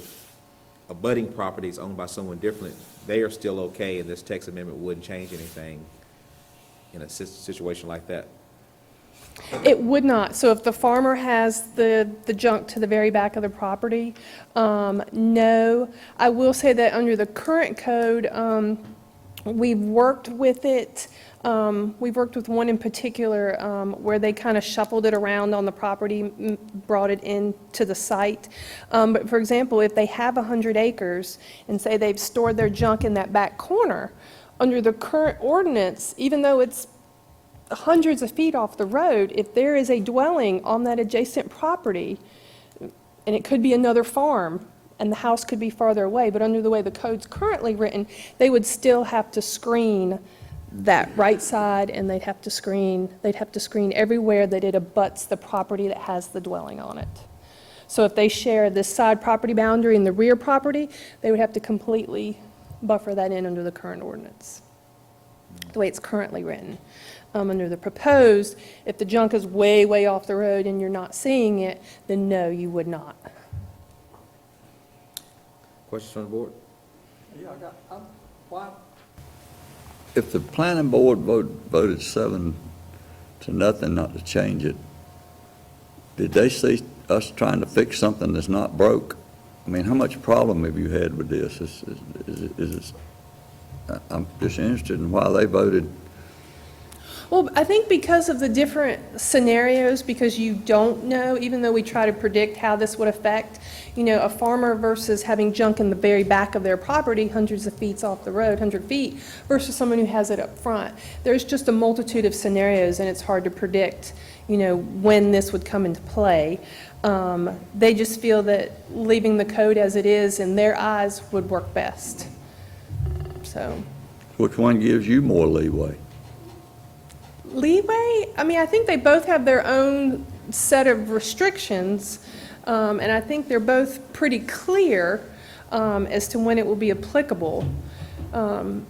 Speaker 1: abutting properties owned by someone different, they are still okay, and this text amendment wouldn't change anything in a situation like that.
Speaker 15: It would not. So if the farmer has the junk to the very back of the property, no. I will say that under the current code, we've worked with it. We've worked with one in particular where they kind of shuffled it around on the property, brought it into the site. But for example, if they have 100 acres and say they've stored their junk in that back corner, under the current ordinance, even though it's hundreds of feet off the road, if there is a dwelling on that adjacent property, and it could be another farm, and the house could be farther away, but under the way the code's currently written, they would still have to screen that right side, and they'd have to screen everywhere that it abuts the property that has the dwelling on it. So if they share this side property boundary and the rear property, they would have to completely buffer that in under the current ordinance, the way it's currently written. Under the proposed, if the junk is way, way off the road and you're not seeing it, then no, you would not.
Speaker 1: Questions from the board?
Speaker 3: Yeah, why? If the planning board voted 7-0 not to change it, did they see us trying to fix something that's not broke? I mean, how much problem have you had with this? I'm just interested in why they voted.
Speaker 15: Well, I think because of the different scenarios, because you don't know, even though we try to predict how this would affect, a farmer versus having junk in the very back of their property, hundreds of feet off the road, 100 feet, versus someone who has it up front. There's just a multitude of scenarios, and it's hard to predict, when this would come into play. They just feel that leaving the code as it is in their eyes would work best. So.
Speaker 3: Which one gives you more leeway?
Speaker 15: Leeway? I think they both have their own set of restrictions, and I think they're both pretty clear as to when it will be applicable.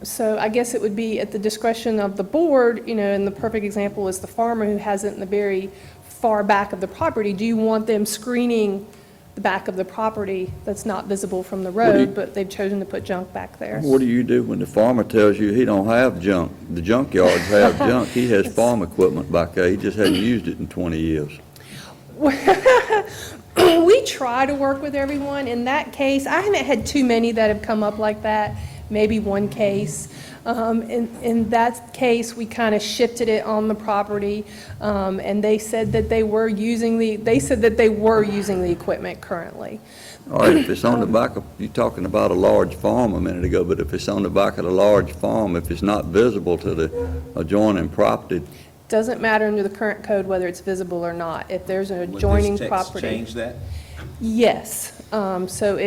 Speaker 15: So I guess it would be at the discretion of the board, and the perfect example is the farmer who has it in the very far back of the property. Do you want them screening the back of the property that's not visible from the road, but they've chosen to put junk back there?
Speaker 3: What do you do when the farmer tells you he don't have junk? The junkyards have junk. He has farm equipment back there. He just hasn't used it in 20 years.
Speaker 15: We try to work with everyone. In that case, I haven't had too many that have come up like that, maybe one case. In that case, we kind of shifted it on the property, and they said that they were using the equipment currently.
Speaker 3: All right, if it's on the back of, you're talking about a large farm a minute ago, but if it's on the back of the large farm, if it's not visible to the adjoining property.
Speaker 15: Doesn't matter under the current code whether it's visible or not. If there's an adjoining property.
Speaker 1: Would this text change that?
Speaker 15: Yes. So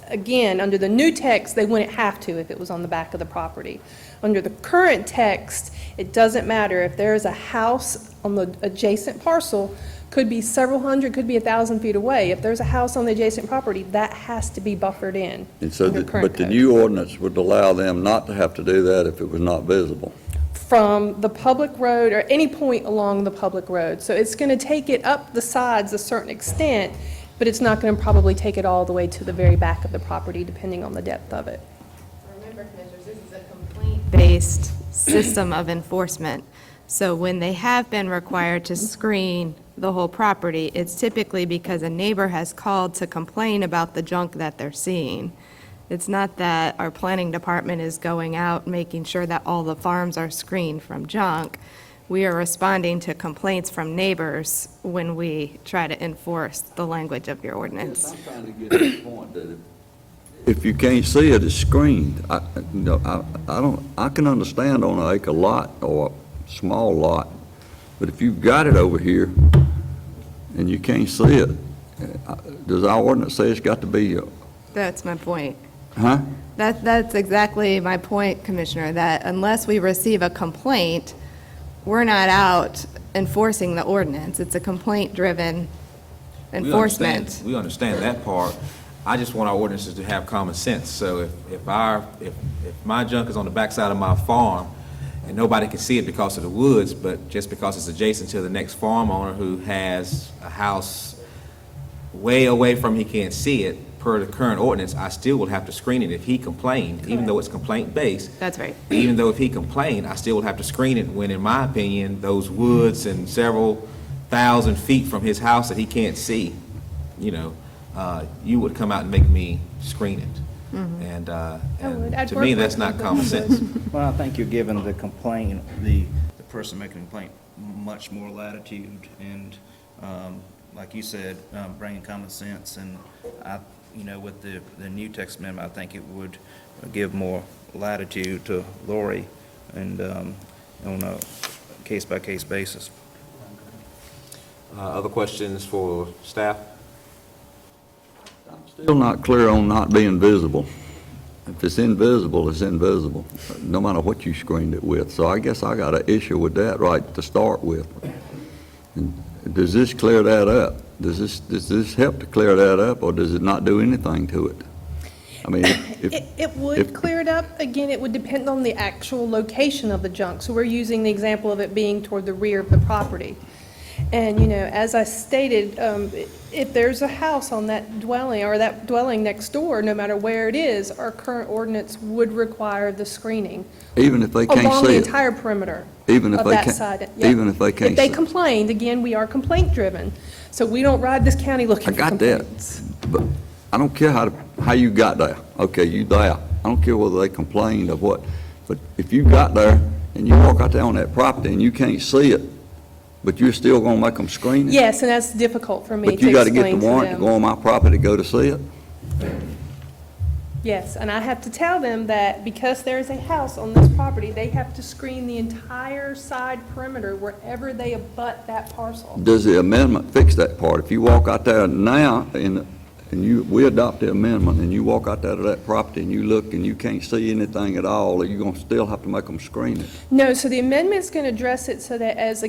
Speaker 15: again, under the new text, they wouldn't have to if it was on the back of the property. Under the current text, it doesn't matter. If there is a house on the adjacent parcel, could be several hundred, could be 1,000 feet away. If there's a house on the adjacent property, that has to be buffered in.
Speaker 3: And so,
Speaker 15: under current
Speaker 3: but the
Speaker 15: code.
Speaker 3: new ordinance would allow them not to have to do that if it was not visible.
Speaker 15: From the public road or any point along the public road. So it's going to take it up the sides a certain extent, but it's not going to probably take it all the way to the very back of the property, depending on the depth of it.
Speaker 5: Remember, Commissioners, this is a complaint-based system of enforcement. So when they have been required to screen the whole property, it's typically because a neighbor has called to complain about the junk that they're seeing. It's not that our planning department is going out making sure that all the farms are screened from junk. We are responding to complaints from neighbors when we try to enforce the language of your ordinance.
Speaker 3: I'm trying to get to the point that if you can't see it, it's screened. I can understand on an acre lot or a small lot, but if you've got it over here and you can't see it, does our ordinance say it's got to be,
Speaker 5: That's my point.
Speaker 3: huh?
Speaker 5: That's exactly my point, Commissioner, that unless we receive a complaint, we're not out enforcing the ordinance. It's a complaint-driven enforcement.
Speaker 1: We understand that part. I just want our ordinances to have common sense. So if my junk is on the backside of my farm and nobody can see it because of the woods, but just because it's adjacent to the next farm owner who has a house way away from he can't see it, per the current ordinance, I still will have to screen it if he complained, even though it's complaint-based.
Speaker 5: That's right.
Speaker 1: Even though if he complained, I still would have to screen it when, in my opinion, those woods and several thousand feet from his house that he can't see, you would come out and make me screen it. And
Speaker 15: would. I'd
Speaker 1: to
Speaker 15: work
Speaker 1: me,
Speaker 15: with
Speaker 1: that's
Speaker 15: you,
Speaker 1: not
Speaker 15: but
Speaker 1: common
Speaker 15: I
Speaker 1: sense.
Speaker 4: Well, I think you're giving the complaint, the person making a complaint, much more latitude, and, like you said, bringing common sense, and with the new text amendment, I think it would give more latitude to Lori, and on a case-by-case basis.
Speaker 1: Other questions for staff?
Speaker 3: I'm still not clear on not being visible. If it's invisible, it's invisible, no matter what you screened it with. So I guess I got an issue with that right to start with. And does this clear that up? Does this help to clear that up, or does it not do anything to it? I mean,
Speaker 15: It would clear it up. Again, it would depend on the actual location of the junk. So we're using the example of it being toward the rear of the property. And, as I stated, if there's a house on that dwelling, or that dwelling next door, no matter where it is, our current ordinance would require the screening.
Speaker 3: even if they can't
Speaker 15: Along the
Speaker 3: see it?
Speaker 15: entire perimeter
Speaker 3: Even if
Speaker 15: of
Speaker 3: they
Speaker 15: that
Speaker 3: can't-
Speaker 15: side.
Speaker 3: even if they can't
Speaker 15: If they
Speaker 3: see-
Speaker 15: complained, again, we are complaint-driven. So we don't ride this county looking
Speaker 3: I
Speaker 15: for
Speaker 3: got that,
Speaker 15: complaints.
Speaker 3: but I don't care how you got there. Okay, you there. I don't care whether they complained or what. But if you got there and you walk out there on that property and you can't see it, but you're still gonna make them screen it?
Speaker 15: Yes, and that's difficult for me to
Speaker 3: But you gotta get
Speaker 15: explain
Speaker 3: the
Speaker 15: to
Speaker 3: warrant to go
Speaker 15: them.
Speaker 3: on my property to go to see it?
Speaker 15: Yes, and I have to tell them that because there's a house on this property, they have to screen the entire side perimeter wherever they abut that parcel.
Speaker 3: Does the amendment fix that part? If you walk out there now we adopt the amendment and you walk out there to that property and you look and you can't see anything at all, are you gonna still have to make them screen it?
Speaker 15: No, so the amendment's going to address it so that as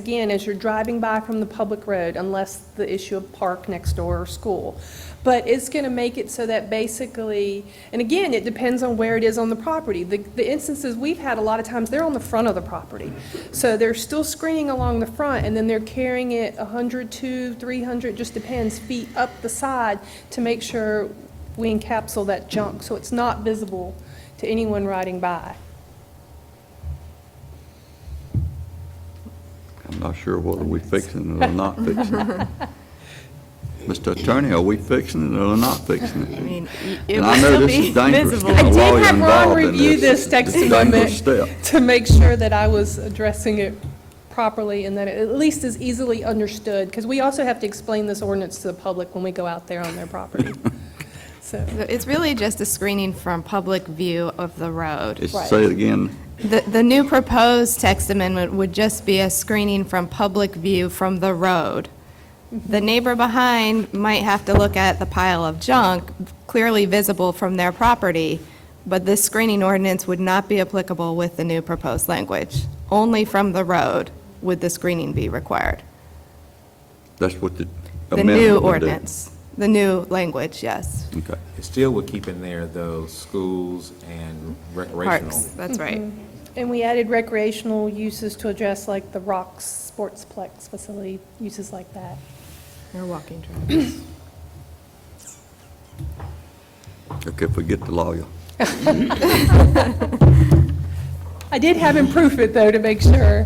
Speaker 15: you're driving by from the public road, unless the issue of park next door or school. But it's going to make it so that basically, and again, it depends on where it is on the property. The instances we've had, a lot of times, they're on the front of the property. So they're still screening along the front, and then they're carrying it 100, 200, 300, just depends, feet up the side to make sure we encapsulate that junk, so it's not visible to anyone riding by.
Speaker 3: I'm not sure whether we're fixing it or not fixing it. Mr. Attorney, are we fixing it or not fixing it?
Speaker 5: I mean, it
Speaker 3: And
Speaker 5: will
Speaker 3: I know
Speaker 5: still
Speaker 3: this
Speaker 5: be
Speaker 3: is dangerous
Speaker 5: visible.
Speaker 3: getting
Speaker 15: I
Speaker 3: a
Speaker 15: did
Speaker 3: lawyer
Speaker 15: have Ron
Speaker 3: involved in
Speaker 15: review this
Speaker 3: this.
Speaker 15: text
Speaker 3: It's a dangerous
Speaker 15: amendment
Speaker 3: step.
Speaker 15: to make sure that I was addressing it properly and that it at least is easily understood, because we also have to explain this ordinance to the public when we go out there on their property. So,
Speaker 5: It's really just a screening from public view of the road.
Speaker 3: Just
Speaker 15: Right.
Speaker 3: say it again.
Speaker 5: The new proposed text amendment would just be a screening from public view from the road. The neighbor behind might have to look at the pile of junk clearly visible from their property, but this screening ordinance would not be applicable with the new proposed language. Only from the road would the screening be required.
Speaker 3: That's what the
Speaker 5: The
Speaker 3: amendment
Speaker 5: new
Speaker 3: would do.
Speaker 5: ordinance, the new language, yes.
Speaker 3: Okay.
Speaker 1: It still would keep in there those schools and recreational.
Speaker 5: Parks, that's right.
Speaker 15: And we added recreational uses to address like the Rocks Sportsplex facility, uses like that.
Speaker 5: Or walking trails.
Speaker 3: Okay, forget the lawyer.
Speaker 15: I did have him proof it though to make sure.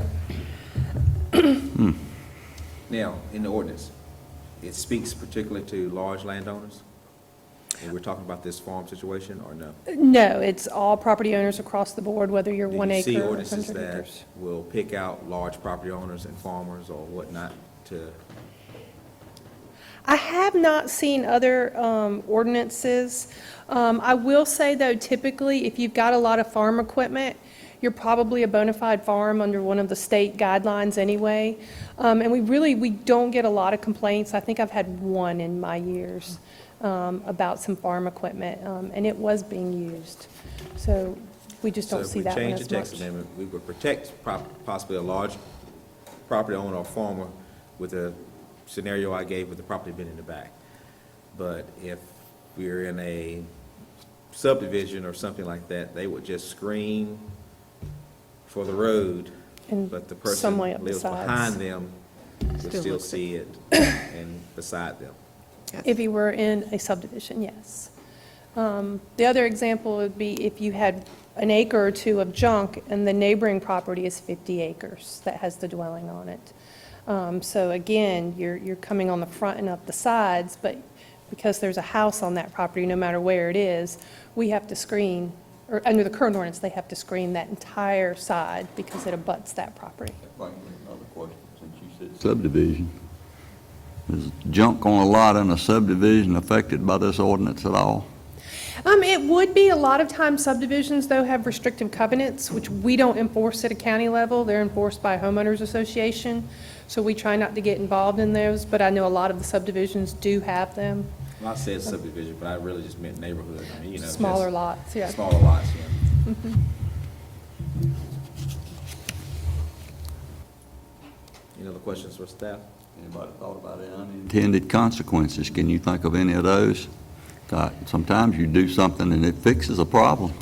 Speaker 1: Now, in the ordinance, it speaks particularly to large landowners? And we're talking about this farm situation, or no?
Speaker 15: No, it's all property owners across the board, whether you're 1
Speaker 1: Do you see
Speaker 15: acre or
Speaker 1: ordinances
Speaker 15: 100
Speaker 1: that
Speaker 15: acres.
Speaker 1: will pick out large property owners and farmers or whatnot to,
Speaker 15: I have not seen other ordinances. I will say, though, typically, if you've got a lot of farm equipment, you're probably a bona fide farm under one of the state guidelines anyway. And we don't get a lot of complaints. I think I've had one in my years about some farm equipment, and it was being used. So we just
Speaker 1: so
Speaker 15: don't
Speaker 1: if
Speaker 15: see
Speaker 1: we
Speaker 15: that one
Speaker 1: change the
Speaker 15: as
Speaker 1: text
Speaker 15: much.
Speaker 1: amendment, we would protect possibly a large property owner or farmer with the scenario I gave with the property being in the back. But if we're in a subdivision or something like that, they would just screen for the road,
Speaker 15: And
Speaker 1: but the person
Speaker 15: some way up the
Speaker 1: lives
Speaker 15: sides.
Speaker 1: behind them would
Speaker 5: Still
Speaker 1: still
Speaker 5: looks
Speaker 1: see it and beside them.
Speaker 15: If you were in a subdivision, yes. The other example would be if you had an acre or two of junk and the neighboring property is 50 acres that has the dwelling on it. So again, you're coming on the front and up the sides, but because there's a house on that property, no matter where it is, we have to screen, or under the current ordinance, they have to screen that entire side because it abuts that property.
Speaker 3: Another question, since you said subdivision. Is junk on a lot in a subdivision affected by this ordinance at all?
Speaker 15: It would be, a lot of times subdivisions, though, have restrictive covenants, which we don't enforce at a county level. They're enforced by a homeowners association, so we try not to get involved in those, but I know a lot of the subdivisions do have them.
Speaker 1: Well, I said subdivision, but I really just meant neighborhood. I mean, you know,
Speaker 15: Smaller
Speaker 1: just
Speaker 15: lots, yeah.
Speaker 1: Smaller lots, yeah. Any other questions for staff?
Speaker 3: Anybody thought about any unintended consequences? Can you think of any of those? Sometimes you do something and it fixes a problem,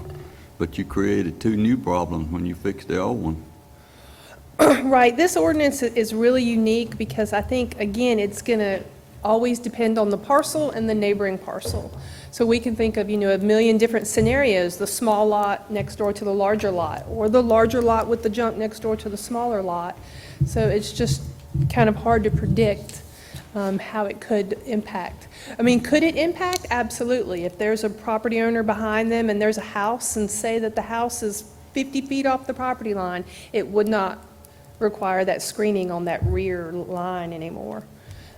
Speaker 3: but you created two new problems when you fixed the old one.
Speaker 15: Right, this ordinance is really unique because I think, again, it's going to always depend on the parcel and the neighboring parcel. So we can think of, a million different scenarios, the small lot next door to the larger lot, or the larger lot with the junk next door to the smaller lot. So it's just kind of hard to predict how it could impact. I mean, could it impact? Absolutely. If there's a property owner behind them and there's a house, and say that the house is 50 feet off the property line, it would not require that screening on that rear line anymore,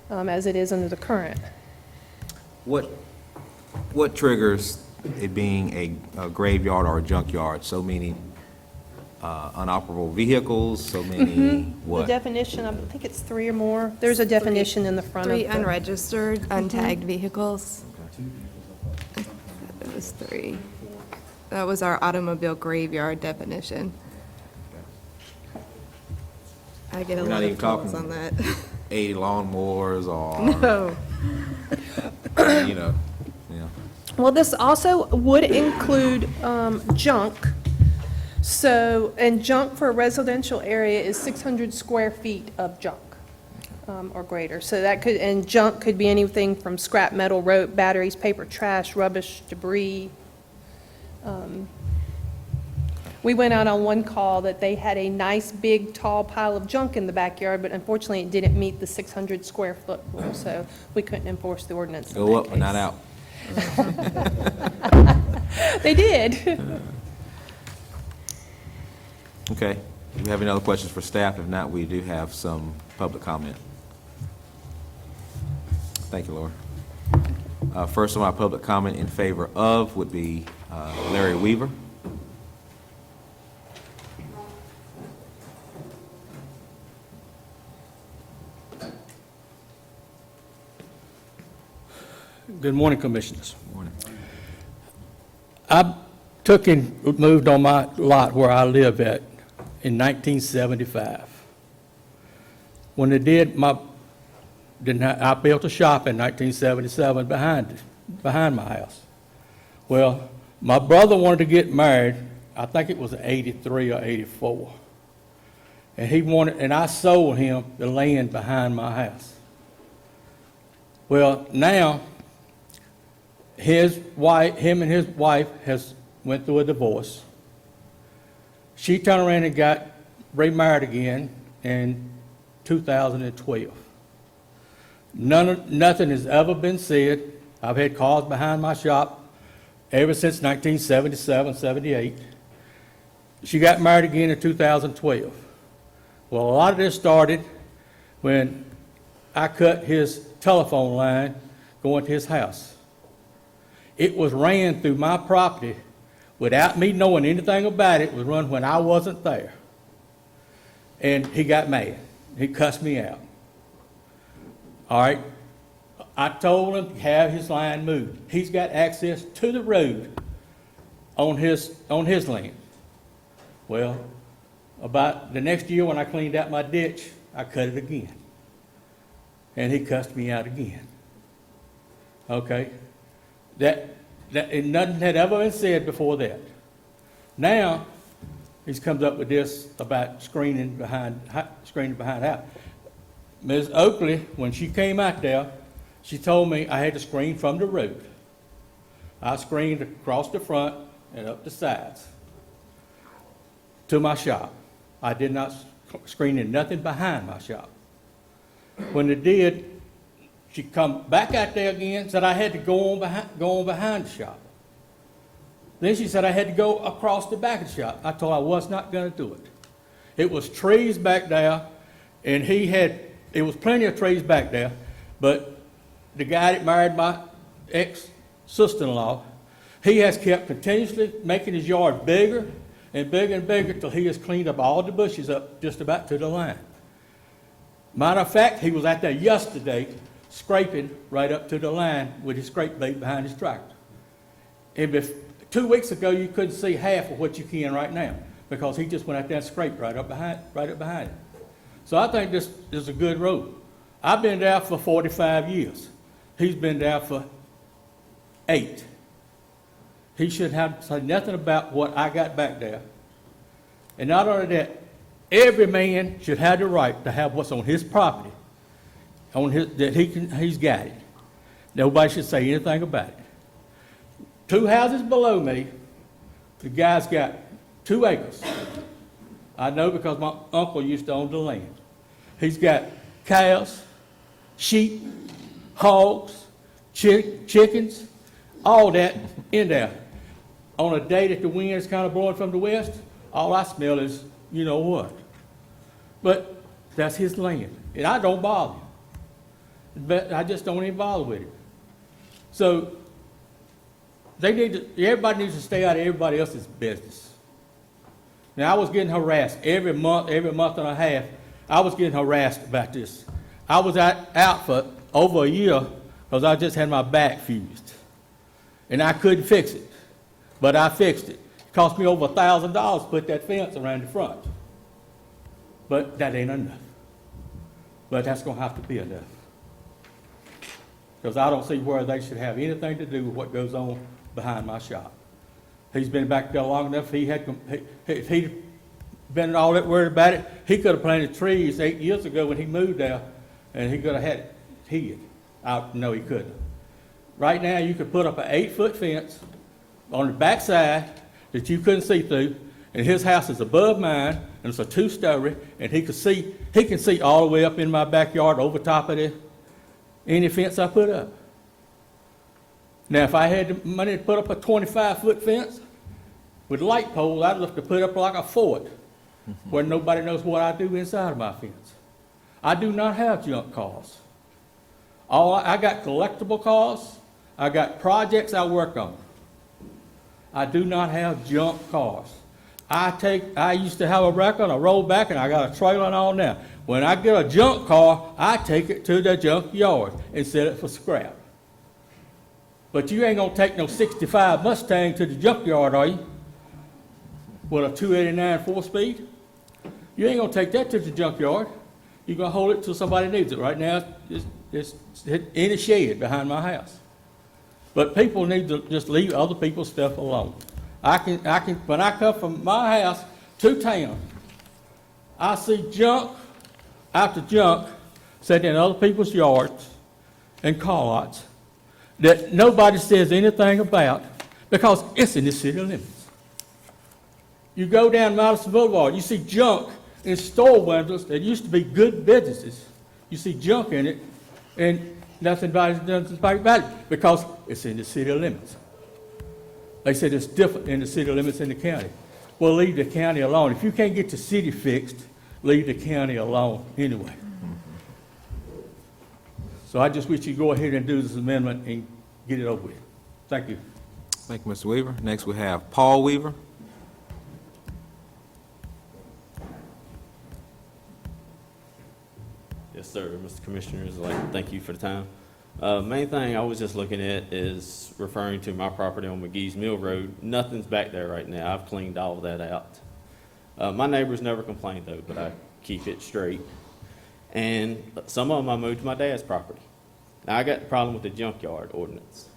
Speaker 15: as it is under the current.
Speaker 1: What triggers it being a graveyard or a junkyard? So many unoperable vehicles, so many,
Speaker 15: The
Speaker 1: what?
Speaker 15: definition, I think it's 3 or more. There's a definition in the front of
Speaker 5: 3
Speaker 15: the...
Speaker 5: unregistered, untagged vehicles. It was 3. That was our automobile graveyard definition. I get a
Speaker 1: We're
Speaker 5: lot
Speaker 1: not even
Speaker 5: of calls
Speaker 1: talking
Speaker 5: on that.
Speaker 1: 80 lawnmowers or,
Speaker 5: No.
Speaker 1: yeah.
Speaker 15: Well, this also would include junk. So, and junk for a residential area is 600 square feet of junk or greater. So that could, and junk could be anything from scrap metal, rope, batteries, paper, trash, rubbish, debris. We went out on one call that they had a nice, big, tall pile of junk in the backyard, but unfortunately it didn't meet the 600 square foot rule, so we couldn't enforce the ordinance in
Speaker 1: Go
Speaker 15: that
Speaker 1: up but not
Speaker 15: case.
Speaker 1: out.
Speaker 15: They did.
Speaker 1: Okay. Do we have any other questions for staff? If not, we do have some public comment. Thank you, Laura. First on our public comment in favor of would be Larry Weaver.
Speaker 11: Good morning, Commissioners.
Speaker 1: Morning.
Speaker 11: I took and moved on my lot where I live at in 1975. When they did, I built a shop in 1977 behind my house. Well, my brother wanted to get married, I think it was 83 or 84. And I sold him the land behind my house. Well, now, him and his wife has went through a divorce. She turned around and got remarried again in 2012. Nothing has ever been said. I've had cars behind my shop ever since 1977, 78. She got married again in 2012. Well, a lot of this started when I cut his telephone line going to his house. It was ran through my property without me knowing anything about it. It was run when I wasn't there. And he got mad. He cussed me out. All right. I told him to have his line moved. He's got access to the road on his land. Well, about the next year when I cleaned out my ditch, I cut it again. And he cussed me out again. Okay? And nothing had ever been said before that. Now, he comes up with this about screening behind out. Ms. Oakley, when she came out there, she told me I had to screen from the road. I screened across the front and up the sides to my shop. I did not screen in nothing behind my shop. When they did, she come back out there again, said I had to go on behind the shop. Then she said I had to go across the back of the shop. I told her I was not going to do it. It was trees back there, and it was plenty of trees back there, but the guy that married my ex-sister-in-law, he has kept continuously making his yard bigger and bigger and bigger till he has cleaned up all the bushes up just about to the line. Matter of fact, he was out there yesterday scraping right up to the line with his scrape bait behind his tractor. And 2 weeks ago, you couldn't see half of what you can right now because he just went out there and scraped right up behind it. So I think this is a good road. I've been there for 45 years. He's been there for 8. He shouldn't have to say nothing about what I got back there. And not only that, every man should have the right to have what's on his property, he's got it. Nobody should say anything about it. 2 houses below me, the guy's got 2 acres. I know because my uncle used to own the land. He's got cows, sheep, hogs, chickens, all that in there. On a day that the wind is kind of blowing from the west, all I smell is, you know what. But that's his land, and I don't bother him. But I just don't even bother with it. So everybody needs to stay out of everybody else's business. Now, I was getting harassed every month and a half. I was getting harassed about this. I was out for over a year because I just had my back fused. And I couldn't fix it. But I fixed it. It cost me over $1,000 to put that fence around the front. But that ain't enough. But that's going to have to be enough. Because I don't see where they should have anything to do with what goes on behind my shop. He's been back there long enough. If he'd been all that worried about it, he could have planted trees 8 years ago when he moved there, and he could have had it hid. No, he couldn't. Right now, you could put up an 8-foot fence on the back side that you couldn't see through, and his house is above mine, and it's a 2-story, and he can see all the way up in my backyard over top of any fence I put up. Now, if I had the money to put up a 25-foot fence with light poles, I'd have to put up like a fort where nobody knows what I do inside of my fence. I do not have junk cars. I got collectible cars. I got projects I work on. I do not have junk cars. I used to have a record, a rollback, and I got a trailer and all now. When I get a junk car, I take it to the junk yard and sell it for scrap. But you ain't gonna take no 65 Mustang to the junkyard, are you? With a 289 4-speed? You ain't gonna take that to the junkyard. You're gonna hold it till somebody needs it. Right now, it's in a shed behind my house. But people need to just leave other people's stuff alone. When I come from my house to town, I see junk after junk sitting in other people's yards and car lots that nobody says anything about because it's in the city limits. You go down Madison Boulevard, you see junk in store windows that used to be good businesses. You see junk in it, and nobody's done about it because it's in the city limits. They said it's different in the city limits in the county. Well, leave the county alone. If you can't get the city fixed, leave the county alone anyway. So I just wish you'd go ahead and do this amendment and get it over with. Thank you.
Speaker 1: Thank you, Mr. Weaver. Next, we have Paul Weaver.
Speaker 16: Yes, sir. Mr. Commissioners, I'd like to thank you for the time. Main thing I was just looking at is referring to my property on McGee's Mill Road. Nothing's back there right now. I've cleaned all of that out. My neighbors never complained though, but I keep it straight. And some of them I moved to my dad's property. Now I got the problem with the junkyard ordinance.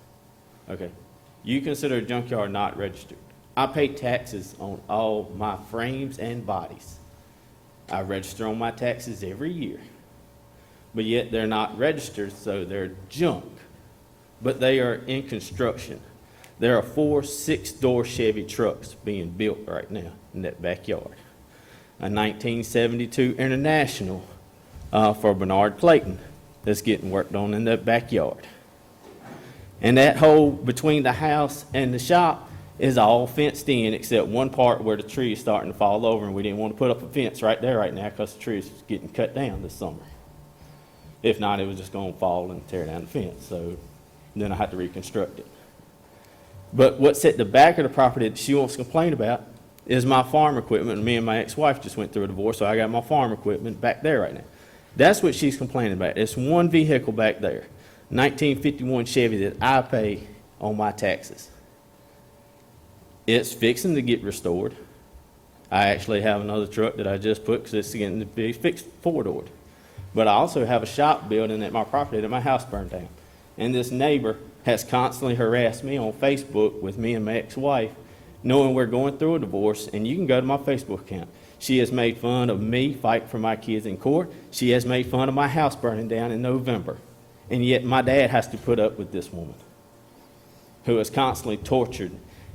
Speaker 16: Okay, you consider a junkyard not registered. I pay taxes on all my frames and bodies. I register on my taxes every year. But yet they're not registered, so they're junk. But they are in construction. There are 4 6-door Chevy trucks being built right now in that backyard. A 1972 International for Bernard Clayton that's getting worked on in that backyard. And that hole between the house and the shop is all fenced in except one part where the tree is starting to fall over, and we didn't want to put up a fence right there right now because the tree is getting cut down this summer. If not, it was just going to fall and tear down the fence. So then I had to reconstruct it. But what's at the back of the property that she wants to complain about is my farm equipment. Me and my ex-wife just went through a divorce, so I got my farm equipment back there right now. That's what she's complaining about. It's one vehicle back there, 1951 Chevy that I pay on my taxes. It's fixing to get restored. I actually have another truck that I just put because it's getting to be fixed 4-doored. But I also have a shop building at my property that my house burned down. And this neighbor has constantly harassed me on Facebook with me and my ex-wife, knowing we're going through a divorce, and you can go to my Facebook account. She has made fun of me fighting for my kids in court. She has made fun of my house burning down in November. And yet my dad has to put up with this woman who is constantly tortured.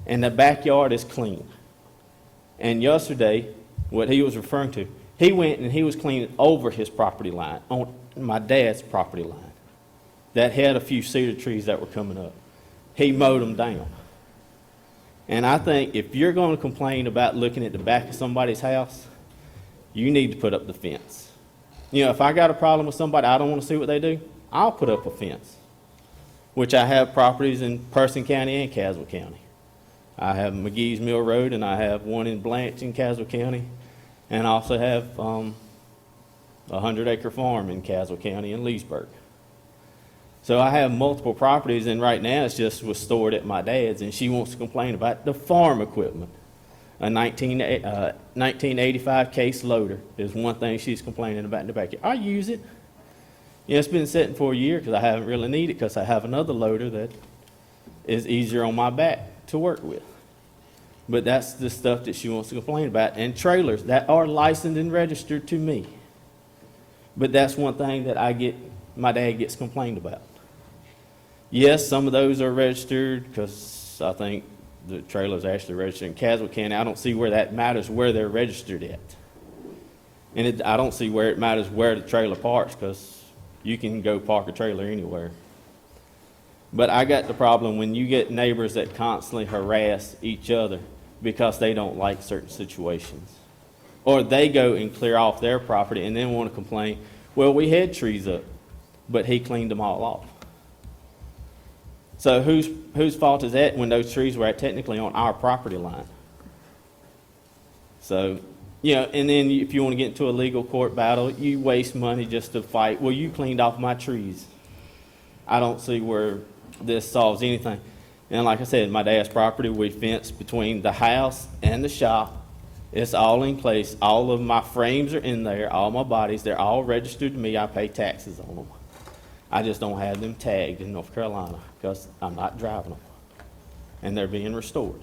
Speaker 16: And the backyard is clean. And yesterday, what he was referring to, he went and he was cleaning over his property line, on my dad's property line, that had a few cedar trees that were coming up. He mowed them down. And I think if you're going to complain about looking at the back of somebody's house, you need to put up the fence. You know, if I got a problem with somebody, I don't want to see what they do, I'll put up a fence, which I have properties in Person County and Caswell County. I have McGee's Mill Road, and I have one in Blanche in Caswell County. And I also have a 100-acre farm in Caswell County in Leesburg. So I have multiple properties, and right now it's just was stored at my dad's, and she wants to complain about the farm equipment. A 1985 case loader is one thing she's complaining about in the backyard. I use it. Yeah, it's been sitting for a year because I haven't really needed it because I have another loader that is easier on my back to work with. But that's the stuff that she wants to complain about. And trailers that are licensed and registered to me. But that's one thing that my dad gets complained about. Yes, some of those are registered because I think the trailer's actually registered in Caswell County. I don't see where that matters where they're registered at. And I don't see where it matters where the trailer parks because you can go park a trailer anywhere. But I got the problem when you get neighbors that constantly harass each other because they don't like certain situations. Or they go and clear off their property and then want to complain, well, we had trees up, but he cleaned them all off. So whose fault is that when those trees were technically on our property line? So, you know, and then if you want to get into a legal court battle, you waste money just to fight. Well, you cleaned off my trees. I don't see where this solves anything. And like I said, my dad's property, we fence between the house and the shop. It's all in place. All of my frames are in there, all my bodies, they're all registered to me. I pay taxes on them. I just don't have them tagged in North Carolina because I'm not driving them. And they're being restored.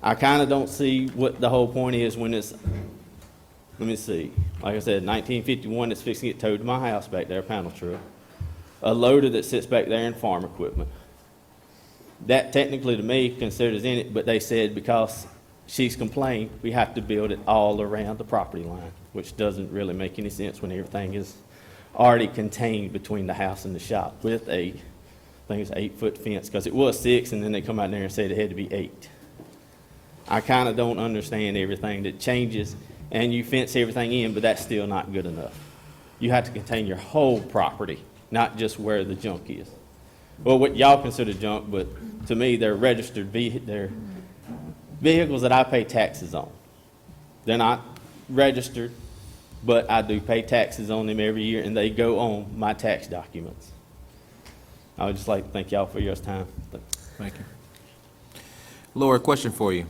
Speaker 16: I kind of don't see what the whole point is when it's, let me see. Like I said, 1951, it's fixing to get towed to my house back there, panel truck. A loader that sits back there and farm equipment. That technically to me considers in it, but they said because she's complained, we have to build it all around the property line, which doesn't really make any sense when everything is already contained between the house and the shop with I think it's 8-foot fence, because it was 6, and then they come out there and said it had to be 8. I kind of don't understand everything that changes, and you fence everything in, but that's still not good enough. You have to contain your whole property, not just where the junk is. Well, what y'all consider junk, but to me, they're registered, they're vehicles that I pay taxes on. They're not registered, but I do pay taxes on them every year, and they go on my tax documents. I would just like to thank y'all for your time.
Speaker 1: Thank you. Laura, question for you.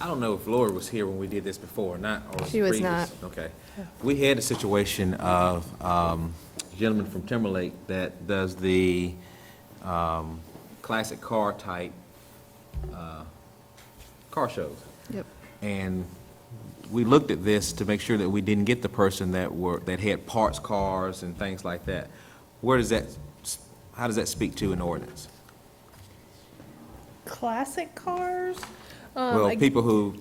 Speaker 1: I don't know if Laura was here when we did this before or not. Or
Speaker 5: She was
Speaker 1: previous.
Speaker 5: not.
Speaker 1: Okay. We had a situation of a gentleman from Timberlake that does the classic car type car shows.
Speaker 5: Yep.
Speaker 1: And we looked at this to make sure that we didn't get the person that had parts cars and things like that. How does that speak to an ordinance?
Speaker 15: Classic cars?
Speaker 1: Well, people who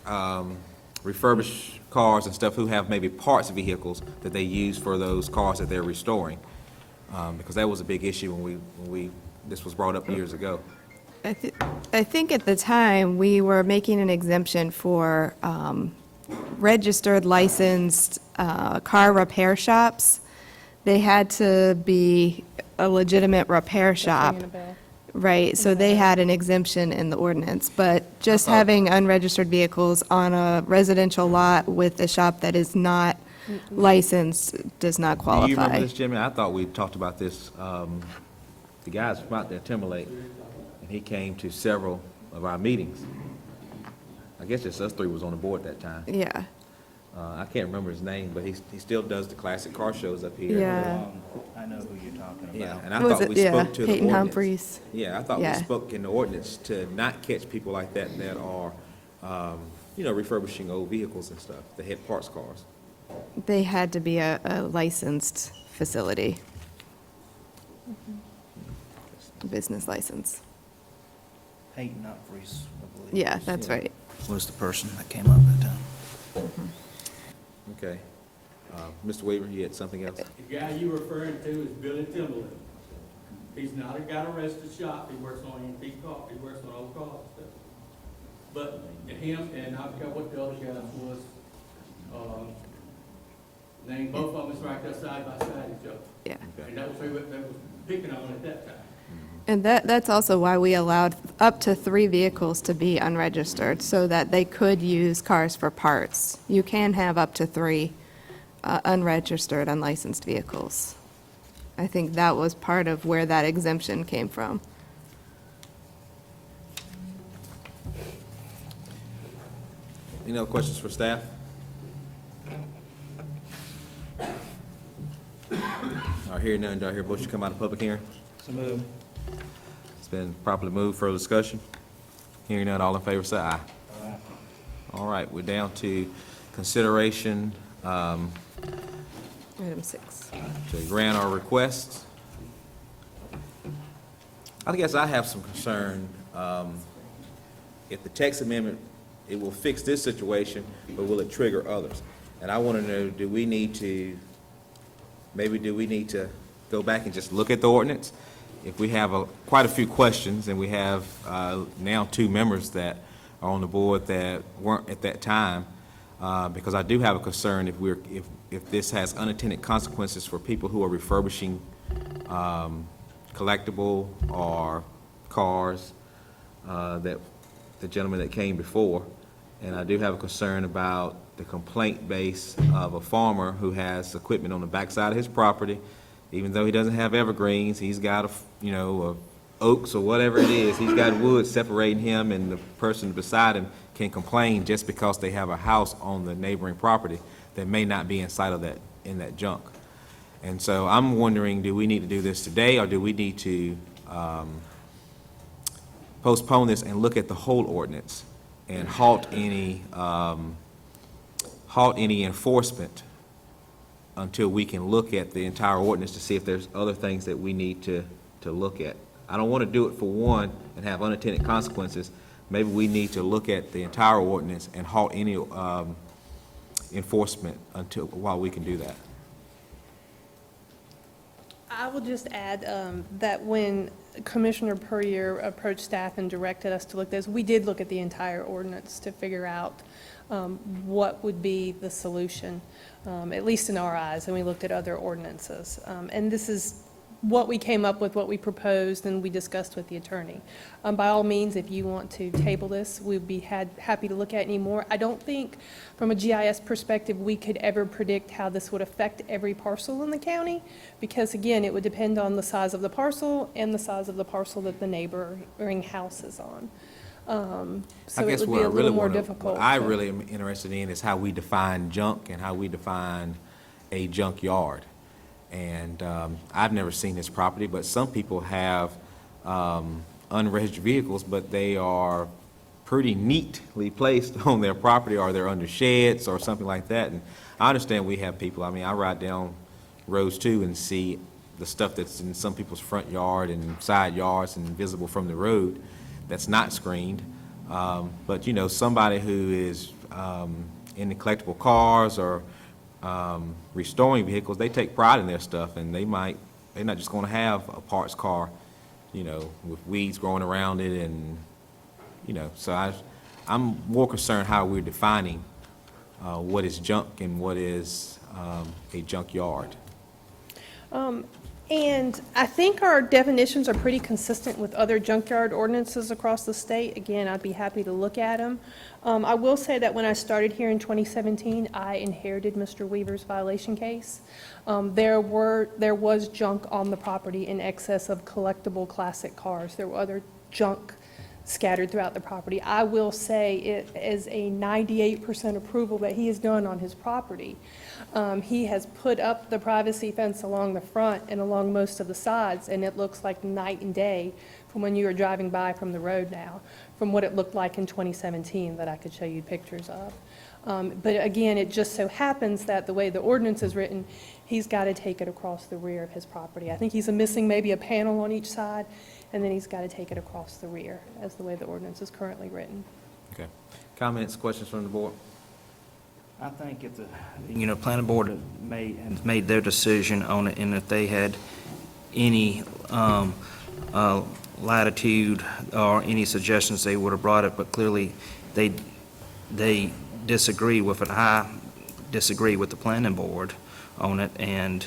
Speaker 1: refurbish cars and stuff, who have maybe parts vehicles that they use for those cars that they're restoring, because that was a big issue when this was brought up years ago.
Speaker 5: I think at the time, we were making an exemption for registered, licensed car repair shops. They had to be a legitimate repair shop. Right, so they had an exemption in the ordinance, but just having unregistered vehicles on a residential lot with a shop that is not licensed does not qualify.
Speaker 1: Do you remember this, Jimmy? I thought we talked about this, the guys from out there, Timberlake, and he came to several of our meetings. I guess just us three was on the board that time.
Speaker 5: Yeah,
Speaker 1: I can't remember his name, but he still does the classic car shows up here.
Speaker 5: yeah.
Speaker 4: I know who you're talking about.
Speaker 1: Yeah, and I
Speaker 5: Was
Speaker 1: thought
Speaker 5: it-
Speaker 1: we
Speaker 5: yeah,
Speaker 1: spoke to the
Speaker 5: Peyton
Speaker 1: ordinance.
Speaker 5: Humphreys.
Speaker 1: Yeah, I thought we
Speaker 5: Yeah.
Speaker 1: spoke in the ordinance to not catch people like that are, refurbishing old vehicles and stuff, that had parts cars.
Speaker 5: They had to be a licensed facility. Business license.
Speaker 4: Peyton Humphreys, I believe.
Speaker 5: Yeah, that's right.
Speaker 4: Was the person that came up at the time.
Speaker 1: Okay. Mr. Weaver, you had something else?
Speaker 12: The guy you referring to is Billy Timberlake. He's not got a rested shop, he works on antique cars, he works on old cars and stuff. But him, and I forgot what the other guy was, named, both of them is right there side by side each other.
Speaker 5: Yeah.
Speaker 12: And that was who they was picking on at that time.
Speaker 5: And that's also why we allowed up to 3 vehicles to be unregistered, so that they could use cars for parts. You can have up to 3 unregistered, unlicensed vehicles. I think that was part of where that exemption came from.
Speaker 1: Any other questions for staff? All right, hearing none, do I hear a motion to come out of public hearing?
Speaker 4: So moved.
Speaker 1: It's been properly moved for discussion. Hearing none, all in favor, say aye. All right, we're down to consideration
Speaker 5: Item 6.
Speaker 1: to grant our requests. I guess I have some concern, if the text amendment, it will fix this situation, but will it trigger others? And I want to know, do we need to go back and just look at the ordinance? If we have quite a few questions, and we have now 2 members that are on the board that weren't at that time, because I do have a concern if this has unintended consequences for people who are refurbishing collectible or cars, that the gentleman that came before. And I do have a concern about the complaint base of a farmer who has equipment on the backside of his property even though he doesn't have evergreens, he's got oaks or whatever it is, he's got wood separating him, and the person beside him can complain just because they have a house on the neighboring property that may not be in sight of that junk. And so I'm wondering, do we need to do this today, or do we need to postpone this and look at the whole ordinance and halt any enforcement until we can look at the entire ordinance to see if there's other things that we need to look at? I don't want to do it for one and have unintended consequences. Maybe we need to look at the entire ordinance and halt any enforcement while we can do that.
Speaker 15: I will just add that when Commissioner Puryear approached staff and directed us to look at this, we did look at the entire ordinance to figure out what would be the solution, at least in our eyes, and we looked at other ordinances. And this is what we came up with, what we proposed, and we discussed with the attorney. By all means, if you want to table this, we'd be happy to look at any more. I don't think, from a GIS perspective, we could ever predict how this would affect every parcel in the county, because again, it would depend on the size of the parcel and the size of the parcel that the neighboring house is on. So it would be a little more difficult.
Speaker 1: What I really am interested in is how we define junk and how we define a junkyard. And I've never seen this property, but some people have unregistered vehicles, but they are pretty neatly placed on their property, or they're under sheds or something like that. And I understand we have people, I mean, I ride down roads too and see the stuff that's in some people's front yard and side yards and visible from the road that's not screened. But, somebody who is in the collectible cars or restoring vehicles, they take pride in their stuff, and they're not just going to have a parts car, with weeds growing around it, and, so I'm more concerned how we're defining what is junk and what is a junkyard.
Speaker 15: And I think our definitions are pretty consistent with other junkyard ordinances across the state. Again, I'd be happy to look at them. I will say that when I started here in 2017, I inherited Mr. Weaver's violation case. There was junk on the property in excess of collectible classic cars. There were other junk scattered throughout the property. I will say it is a 98% approval that he has done on his property. He has put up the privacy fence along the front and along most of the sides, and it looks like night and day from when you were driving by from the road now, from what it looked like in 2017 that I could show you pictures of. But again, it just so happens that the way the ordinance is written, he's got to take it across the rear of his property. I think he's missing maybe a panel on each side, and then he's got to take it across the rear, as the way the ordinance is currently written.
Speaker 1: Okay. Comments, questions from the board?
Speaker 4: I think if the, planning board has made their decision on it, and if they had any latitude or any suggestions, they would have brought it, but clearly they disagree with it. I disagree with the planning board on it, and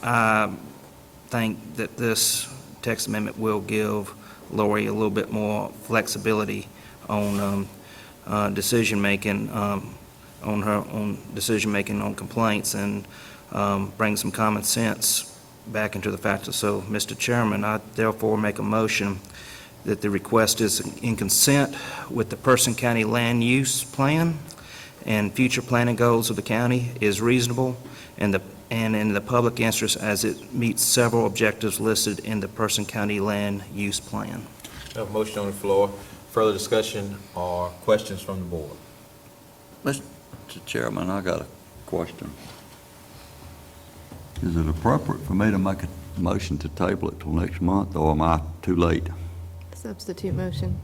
Speaker 4: I think that this text amendment will give Lori a little bit more flexibility on decision-making, on her own decision-making on complaints, and bring some common sense back into the factor. So, Mr. Chairman, I therefore make a motion that the request is in consent with the Person County Land Use Plan and future planning goals of the county is reasonable and in the public interest as it meets several objectives listed in the Person County Land Use Plan.
Speaker 1: We have a motion on the floor. Further discussion or questions from the board?
Speaker 3: Mr. Chairman, I got a question. Is it appropriate for me to make a motion to table it till next month, or am I too late?
Speaker 5: Substitute motion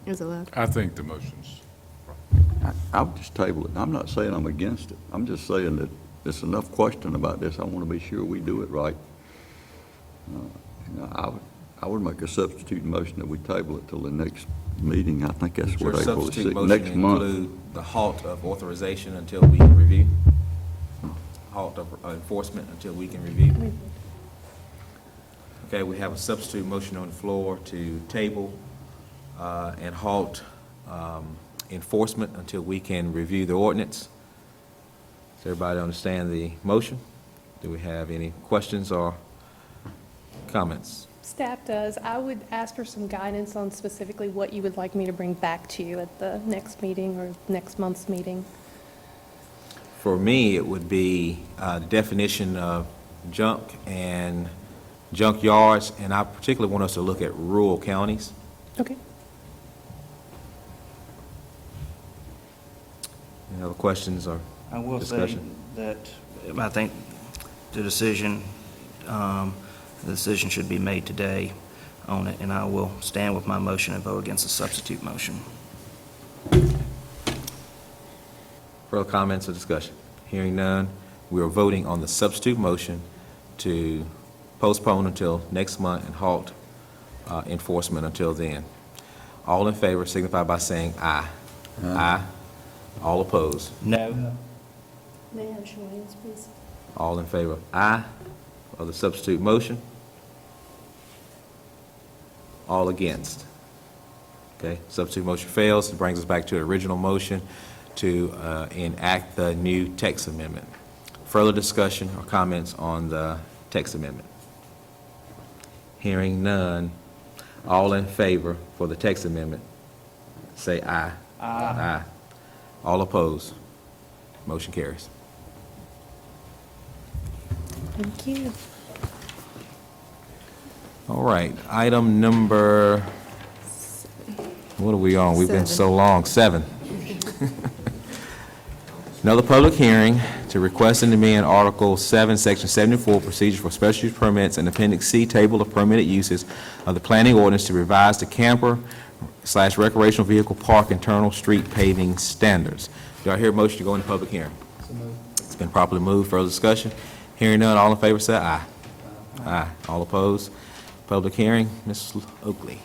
Speaker 5: is allowed.
Speaker 6: I think the motion's,
Speaker 3: I would just table it. I'm not saying I'm against it. I'm just saying that there's enough question about this. I want to be sure we do it right. I would make a substitute motion that we table it till the next meeting. I think that's what April the 6th, next month.
Speaker 1: Include the halt of authorization until we can review? Halt of enforcement until we can review? Okay, we have a substitute motion on the floor to table and halt enforcement until we can review the ordinance. Does everybody understand the motion? Do we have any questions or comments?
Speaker 15: Staff does. I would ask for some guidance on specifically what you would like me to bring back to you at the next meeting or next month's meeting.
Speaker 1: For me, it would be the definition of junk and junk yards, and I particularly want us to look at rural counties.
Speaker 15: Okay.
Speaker 1: Any other questions or
Speaker 4: I will say
Speaker 1: discussion?
Speaker 4: that I think the decision should be made today on it, and I will stand with my motion and vote against the substitute motion.
Speaker 1: Further comments or discussion? Hearing none, we are voting on the substitute motion to postpone until next month and halt enforcement until then. All in favor signify by saying aye. Aye. All opposed?
Speaker 4: No.
Speaker 15: May I have show of hands, please?
Speaker 1: All in favor of aye of the substitute motion? All against? Okay, substitute motion fails. It brings us back to the original motion to enact the new text amendment. Further discussion or comments on the text amendment? Hearing none, all in favor for the text amendment, say aye. Aye. All opposed? Motion carries.
Speaker 15: Thank you.
Speaker 1: All right, item number, what are we on? We've been so long, 7. Another public hearing to request and amend Article 7, Section 74, Procedure for Special Use Permits and Appendix C, Table of Permitted Uses of the Planning Ordinance to revise the camper/recreational vehicle park internal street paving standards. Do I hear a motion to go into public hearing? It's been properly moved. Further discussion? Hearing none, all in favor say aye. Aye. All opposed? Public hearing, Ms. Oakley.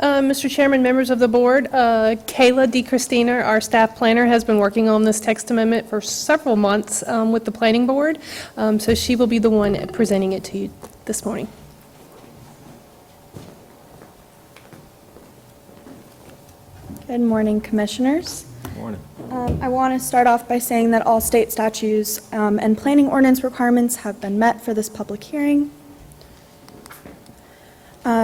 Speaker 15: Mr. Chairman, members of the board, Kayla DeChristina, our staff planner, has been working on this text amendment for several months with the planning board, so she will be the one presenting it to you this morning.
Speaker 17: Good morning, Commissioners.
Speaker 1: Morning.
Speaker 17: I want to start off by saying that all state statutes and planning ordinance requirements have been met for this public hearing.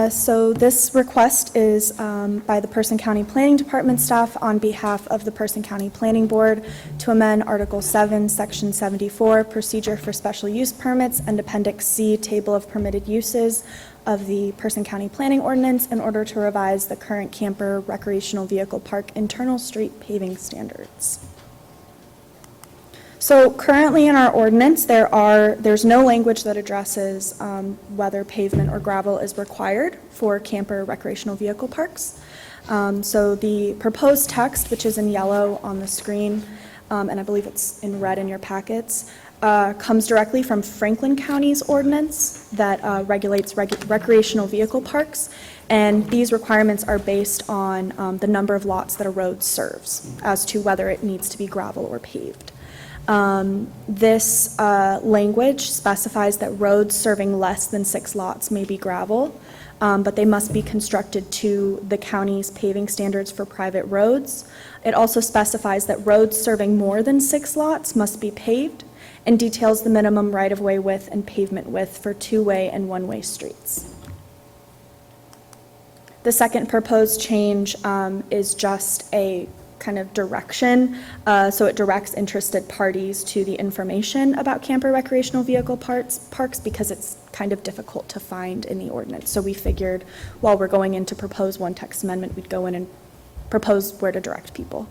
Speaker 17: So this request is by the Person County Planning Department staff on behalf of the Person County Planning Board to amend Article 7, Section 74, Procedure for Special Use Permits and Appendix C, Table of Permitted Uses of the Person County Planning Ordinance in order to revise the current camper recreational vehicle park internal street paving standards. So currently in our ordinance, there's no language that addresses whether pavement or gravel is required for camper recreational vehicle parks. So the proposed text, which is in yellow on the screen, and I believe it's in red in your packets, comes directly from Franklin County's ordinance that regulates recreational vehicle parks. And these requirements are based on the number of lots that a road serves as to whether it needs to be gravel or paved. This language specifies that roads serving less than 6 lots may be gravel, but they must be constructed to the county's paving standards for private roads. It also specifies that roads serving more than 6 lots must be paved and details the minimum right-of-way width and pavement width for two-way and one-way streets. The second proposed change is just a kind of direction, so it directs interested parties to the information about camper recreational vehicle parks because it's kind of difficult to find in the ordinance. So we figured while we're going in to propose one text amendment, we'd go in and propose where to direct people.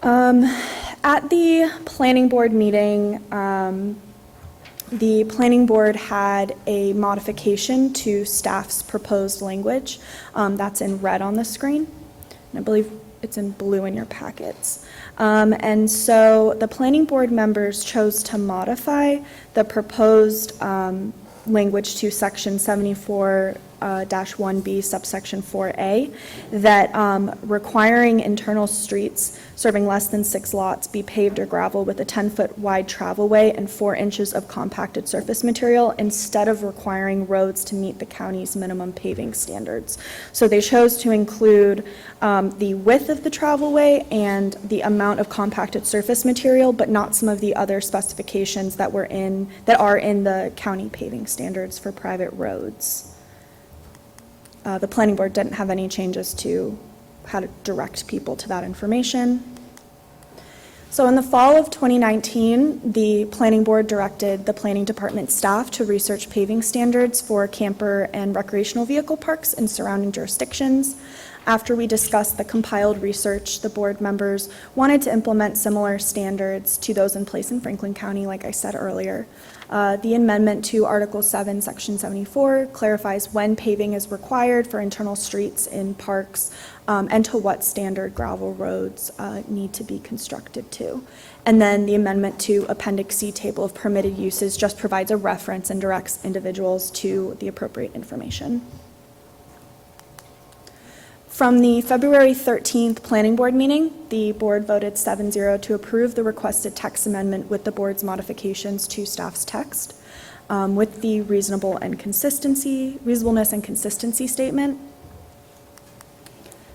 Speaker 17: At the planning board meeting, the planning board had a modification to staff's proposed language. That's in red on the screen, and I believe it's in blue in your packets. And so the planning board members chose to modify the proposed language to section 74 -1B subsection 4A, that requiring internal streets serving less than 6 lots be paved or gravel with a 10-foot wide travelway and 4 inches of compacted surface material, instead of requiring roads to meet the county's minimum paving standards. So they chose to include the width of the travelway and the amount of compacted surface material, but not some of the other specifications that are in the county paving standards for private roads. The planning board didn't have any changes to how to direct people to that information. So in the fall of 2019, the planning board directed the planning department staff to research paving standards for camper and recreational vehicle parks in surrounding jurisdictions. After we discussed the compiled research, the board members wanted to implement similar standards to those in place in Franklin County, like I said earlier. The amendment to Article 7, Section 74 clarifies when paving is required for internal streets in parks, and to what standard gravel roads need to be constructed to. And then the amendment to Appendix C Table of Permitted Uses just provides a reference and directs individuals to the appropriate information. From the February 13th Planning Board meeting, the board voted 7-0 to approve the requested text amendment with the board's modifications to staff's text, with the reasonableness and consistency statement.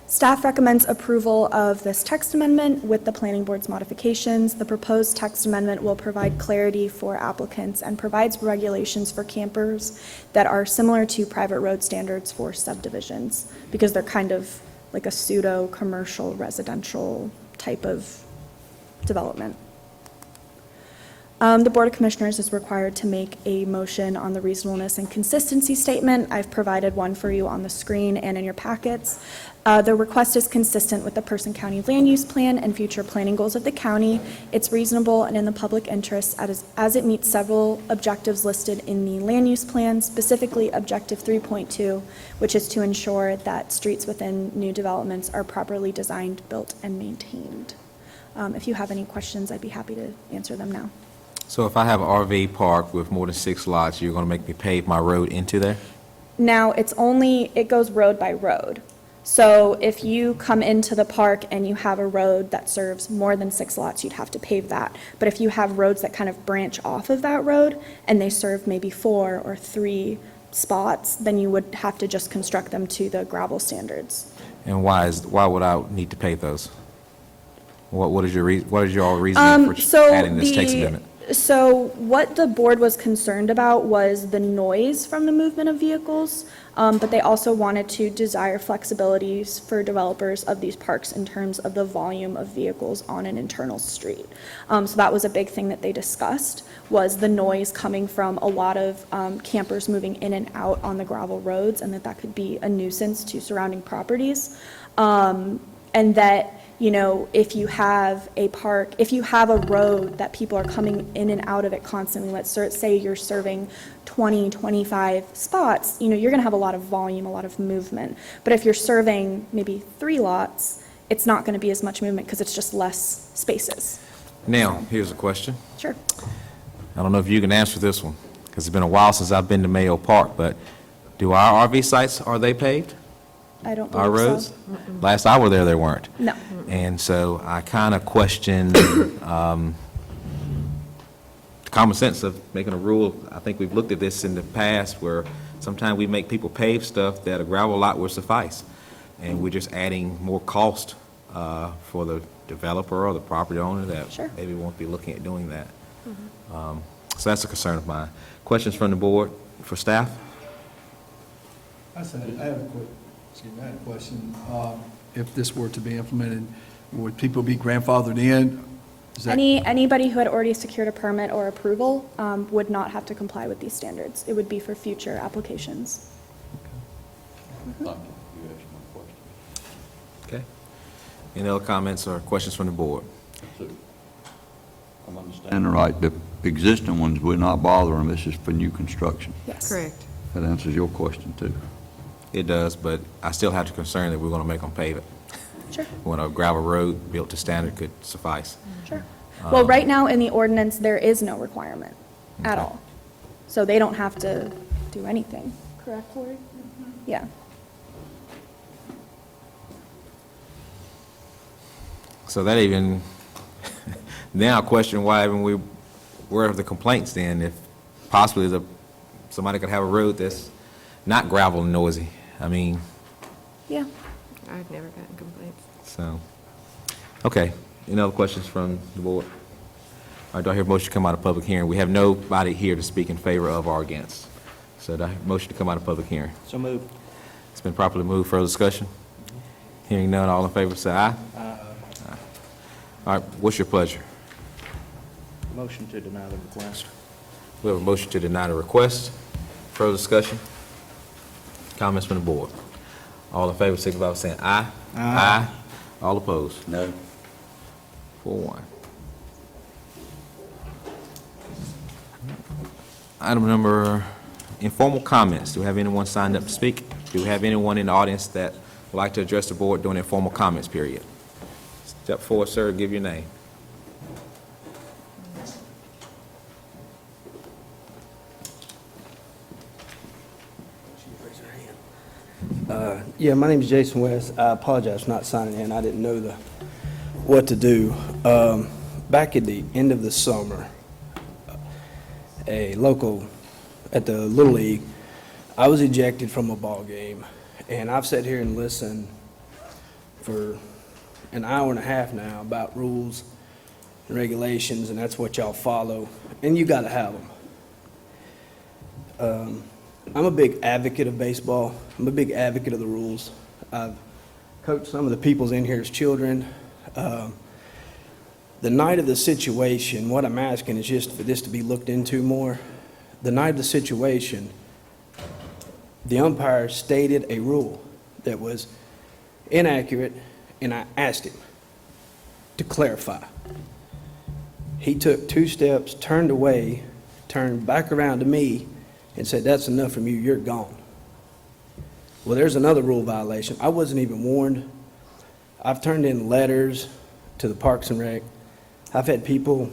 Speaker 17: Staff recommends approval of this text amendment with the planning board's modifications. The proposed text amendment will provide clarity for applicants and provides regulations for campers that are similar to private road standards for subdivisions, because they're kind of like a pseudo-commercial residential type of development. The Board of Commissioners is required to make a motion on the reasonableness and consistency statement. I've provided one for you on the screen and in your packets. The request is consistent with the Person County Land Use Plan and future planning goals of the county. It's reasonable and in the public interest as it meets several objectives listed in the Land Use Plan, specifically Objective 3.2, which is to ensure that streets within new developments are properly designed, built, and maintained. If you have any questions, I'd be happy to answer them now.
Speaker 1: So if I have an RV park with more than 6 lots, you're going to make me pave my road into there?
Speaker 17: Now, it goes road by road. So if you come into the park and you have a road that serves more than 6 lots, you'd have to pave that. But if you have roads that kind of branch off of that road and they serve maybe 4 or 3 spots, then you would have to just construct them to the gravel standards.
Speaker 1: And why would I need to pave those? What is your reasoning for adding this text amendment?
Speaker 17: So what the board was concerned about was the noise from the movement of vehicles, but they also wanted to desire flexibilities for developers of these parks in terms of the volume of vehicles on an internal street. So that was a big thing that they discussed, was the noise coming from a lot of campers moving in and out on the gravel roads, and that could be a nuisance to surrounding properties. And that, you know, if you have a park, if you have a road that people are coming in and out of it constantly, let's say you're serving 20, 25 spots, you know, you're going to have a lot of volume, a lot of movement. But if you're serving maybe 3 lots, it's not going to be as much movement because it's just less spaces.
Speaker 1: Now, here's a question.
Speaker 17: Sure.
Speaker 1: I don't know if you can answer this one, because it's been a while since I've been to Mayo Park, but do our RV sites, are they paved?
Speaker 17: I don't
Speaker 1: Our
Speaker 17: believe
Speaker 1: roads?
Speaker 17: so.
Speaker 1: Last I were there, they weren't.
Speaker 17: No.
Speaker 1: And so I kind of question common sense of making a rule. I think we've looked at this in the past where sometimes we make people pave stuff that a gravel lot will suffice. And we're just adding more cost for the developer or the property owner that
Speaker 17: Sure.
Speaker 1: maybe won't be looking at doing that. So that's a concern of mine. Questions from the board for staff?
Speaker 14: I have a question. If this were to be implemented, would people be grandfathered in? Is that-
Speaker 17: Anybody who had already secured a permit or approval would not have to comply with these standards. It would be for future applications.
Speaker 3: Thank you. You asked my question.
Speaker 1: Okay. Any other comments or questions from the board?
Speaker 3: So, I'm understanding right, the existing ones would not bother them, this is for new construction.
Speaker 17: Yes.
Speaker 5: Correct.
Speaker 3: That answers your question, too.
Speaker 1: It does, but I still have the concern that we're going to make them pave it.
Speaker 17: Sure.
Speaker 1: When a gravel road built to standard could suffice.
Speaker 17: Sure. Well, right now in the ordinance, there is no requirement at
Speaker 1: Okay.
Speaker 17: all. So they don't have to do anything. Correct, Lori? Yeah.
Speaker 1: So that even, now I question why even where are the complaints then, if possibly somebody could have a road that's not gravel and noisy? I mean,
Speaker 17: Yeah.
Speaker 5: I've never gotten complaints.
Speaker 1: so, okay. Any other questions from the board? All right, do I hear a motion to come out of public hearing? We have nobody here to speak in favor of or against. So do I hear a motion to come out of public hearing?
Speaker 4: So moved.
Speaker 1: It's been properly moved. Further discussion? Hearing none, all in favor, say aye.
Speaker 4: Aye.
Speaker 1: All right, what's your pleasure?
Speaker 4: Motion to deny the request.
Speaker 1: We have a motion to deny the request. Further discussion? Comments from the board? All in favor, signify by saying aye. Aye. All opposed?
Speaker 3: No.
Speaker 1: 4-1. Item number, informal comments. Do we have anyone signed up to speak? Do we have anyone in the audience that would like to address the board during the informal comments period? Step forward, sir, give your name.
Speaker 18: Yeah, my name is Jason West. I apologize for not signing in. I didn't know what to do. Back at the end of the summer, at the Little League, I was ejected from a ball game, and I've sat here and listened for an hour and a half now about rules and regulations, and that's what y'all follow, and you got to have them. I'm a big advocate of baseball. I'm a big advocate of the rules. I've coached some of the peoples in here as children. The night of the situation, what I'm asking is just for this to be looked into more. The night of the situation, the umpire stated a rule that was inaccurate, and I asked him to clarify. He took 2 steps, turned away, turned back around to me, and said, "That's enough from you, you're gone." Well, there's another rule violation. I wasn't even warned. I've turned in letters to the Parks and Rec. I've had people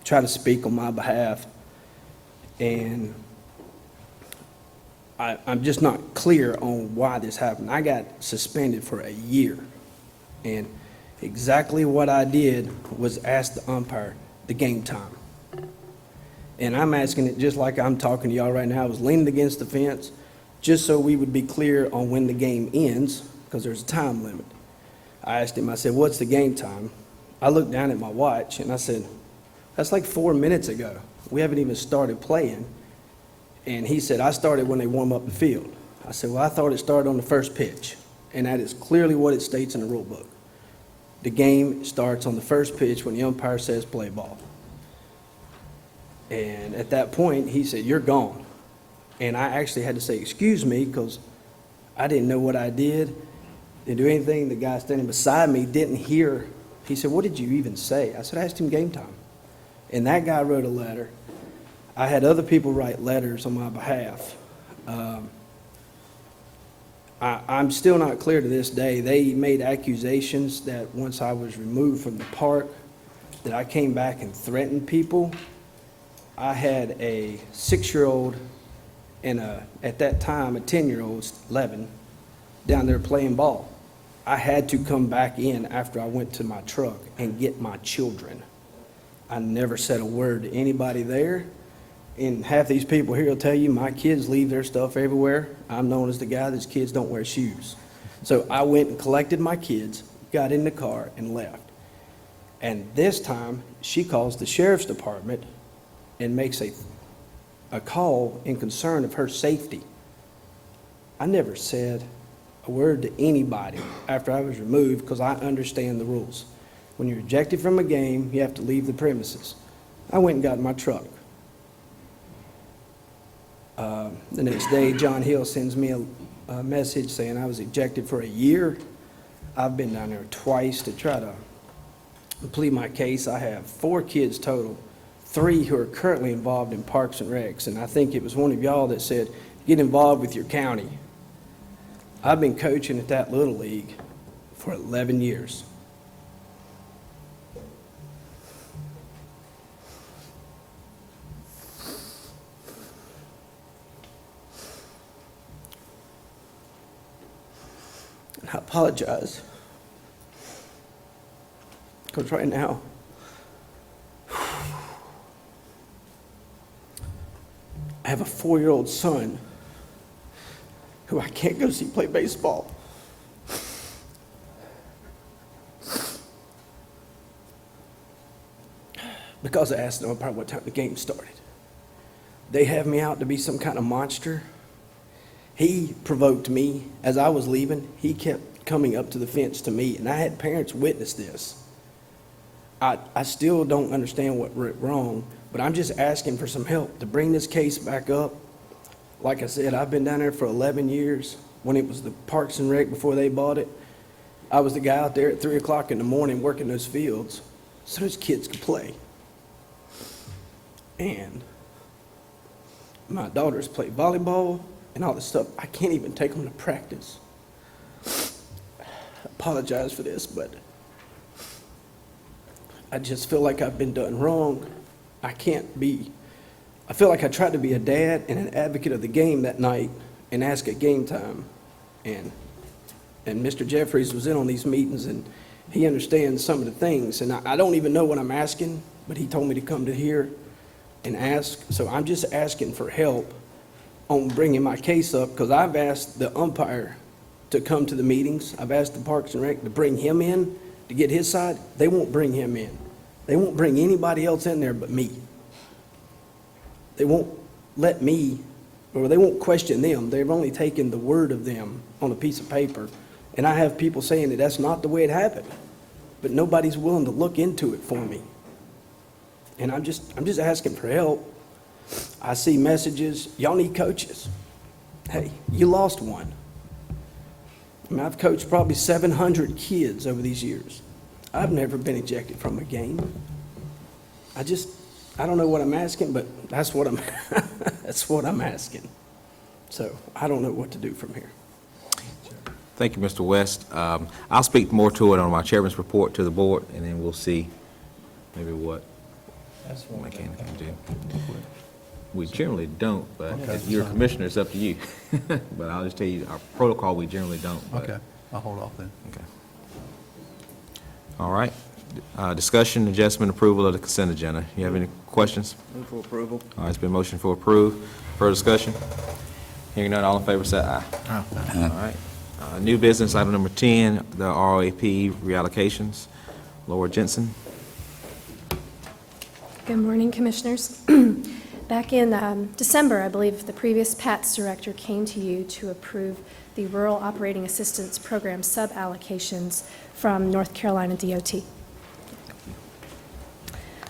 Speaker 18: try to speak on my behalf, and I'm just not clear on why this happened. I got suspended for a year, and exactly what I did was ask the umpire the game time. And I'm asking it just like I'm talking to y'all right now. I was leaning against the fence just so we would be clear on when the game ends, because there's a time limit. I asked him, I said, "What's the game time?" I looked down at my watch and I said, "That's like 4 minutes ago. We haven't even started playing." And he said, "I started when they warm up the field." I said, "Well, I thought it started on the first pitch." And that is clearly what it states in the rule book. The game starts on the first pitch when the umpire says play ball. And at that point, he said, "You're gone." And I actually had to say, "Excuse me," because I didn't know what I did, didn't do anything. The guy standing beside me didn't hear. He said, "What did you even say?" I said, "I asked him game time." And that guy wrote a letter. I had other people write letters on my behalf. I'm still not clear to this day. They made accusations that once I was removed from the park, that I came back and threatened people. I had a 6-year-old and at that time, a 10-year-old, 11, down there playing ball. I had to come back in after I went to my truck and get my children. I never said a word to anybody there. And half these people here will tell you my kids leave their stuff everywhere. I'm known as the guy that's kids don't wear shoes. So I went and collected my kids, got in the car, and left. And this time, she calls the sheriff's department and makes a call in concern of her safety. I never said a word to anybody after I was removed because I understand the rules. When you're ejected from a game, you have to leave the premises. I went and got in my truck. The next day, John Hill sends me a message saying I was ejected for a year. I've been down there twice to try to plead my case. I have 4 kids total, 3 who are currently involved in Parks and Recs, and I think it was one of y'all that said, "Get involved with your county." I've been coaching at that Little League for 11 years. And I apologize. Because right now, I have a 4-year-old son who I can't go see play baseball. Because I asked them about what time the game started. They have me out to be some kind of monster. He provoked me. As I was leaving, he kept coming up to the fence to me, and I had parents witness this. I still don't understand what went wrong, but I'm just asking for some help to bring this case back up. Like I said, I've been down there for 11 years. When it was the Parks and Rec before they bought it, I was the guy out there at 3 o'clock in the morning working those fields so those kids could play. And my daughters play volleyball and all this stuff. I can't even take them to practice. I apologize for this, but I just feel like I've been done wrong. I feel like I tried to be a dad and an advocate of the game that night and ask at game time. And Mr. Jeffries was in on these meetings, and he understands some of the things. And I don't even know what I'm asking, but he told me to come to here and ask. So I'm just asking for help on bringing my case up, because I've asked the umpire to come to the meetings. I've asked the Parks and Rec to bring him in to get his side. They won't bring him in. They won't bring anybody else in there but me. They won't let me, or they won't question them. They've only taken the word of them on a piece of paper. And I have people saying that that's not the way it happened. But nobody's willing to look into it for me. And I'm just asking for help. I see messages, y'all need coaches. Hey, you lost one. I mean, I've coached probably 700 kids over these years. I've never been ejected from a game. I don't know what I'm asking, but that's what I'm asking. So I don't know what to do from here.
Speaker 1: Thank you, Mr. West. I'll speak more to it on my chairman's report to the board, and then we'll see maybe what we can do. We generally don't, but if you're a commissioner, it's up to you. But I'll just tell you, our protocol, we generally don't. but-
Speaker 19: Okay, I'll hold off then.
Speaker 1: Okay. All right. Discussion, adjustment, approval of the consent agenda. You have any questions?
Speaker 4: Move for approval.
Speaker 1: All right, it's been motion for approve. Further discussion? Hearing none, all in favor say aye. All right. New business, item number 10, the ROAP reallocations. Laura Jensen.
Speaker 17: Good morning, Commissioners. Back in December, I believe, the previous PATS director came to you to approve the Rural Operating Assistance Program sub-allocations from North Carolina DOT.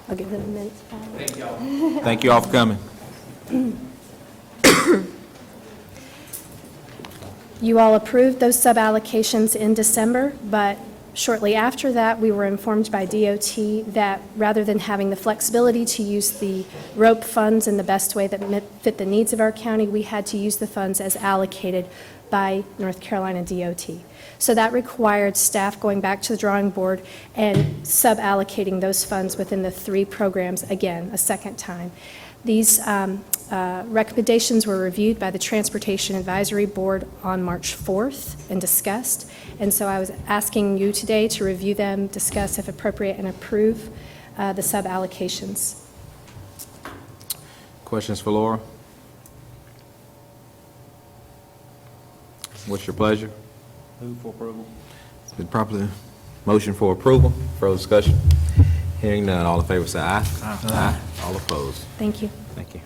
Speaker 17: I'll give them a minute.
Speaker 1: Thank you all for coming.
Speaker 17: You all approved those sub-allocations in December, but shortly after that, we were informed by DOT that rather than having the flexibility to use the ROPE funds in the best way that fit the needs of our county, we had to use the funds as allocated by North Carolina DOT. So that required staff going back to the drawing board and sub-allocating those funds within the 3 programs again, a second time. These recommendations were reviewed by the Transportation Advisory Board on March 4th and discussed. And so I was asking you today to review them, discuss if appropriate, and approve the sub-allocations.
Speaker 1: Questions for Laura? What's your pleasure?
Speaker 4: Move for approval.
Speaker 1: It's been properly motion for approval. Further discussion? Hearing none, all in favor say aye. Aye. All opposed?
Speaker 17: Thank you.
Speaker 1: Thank you.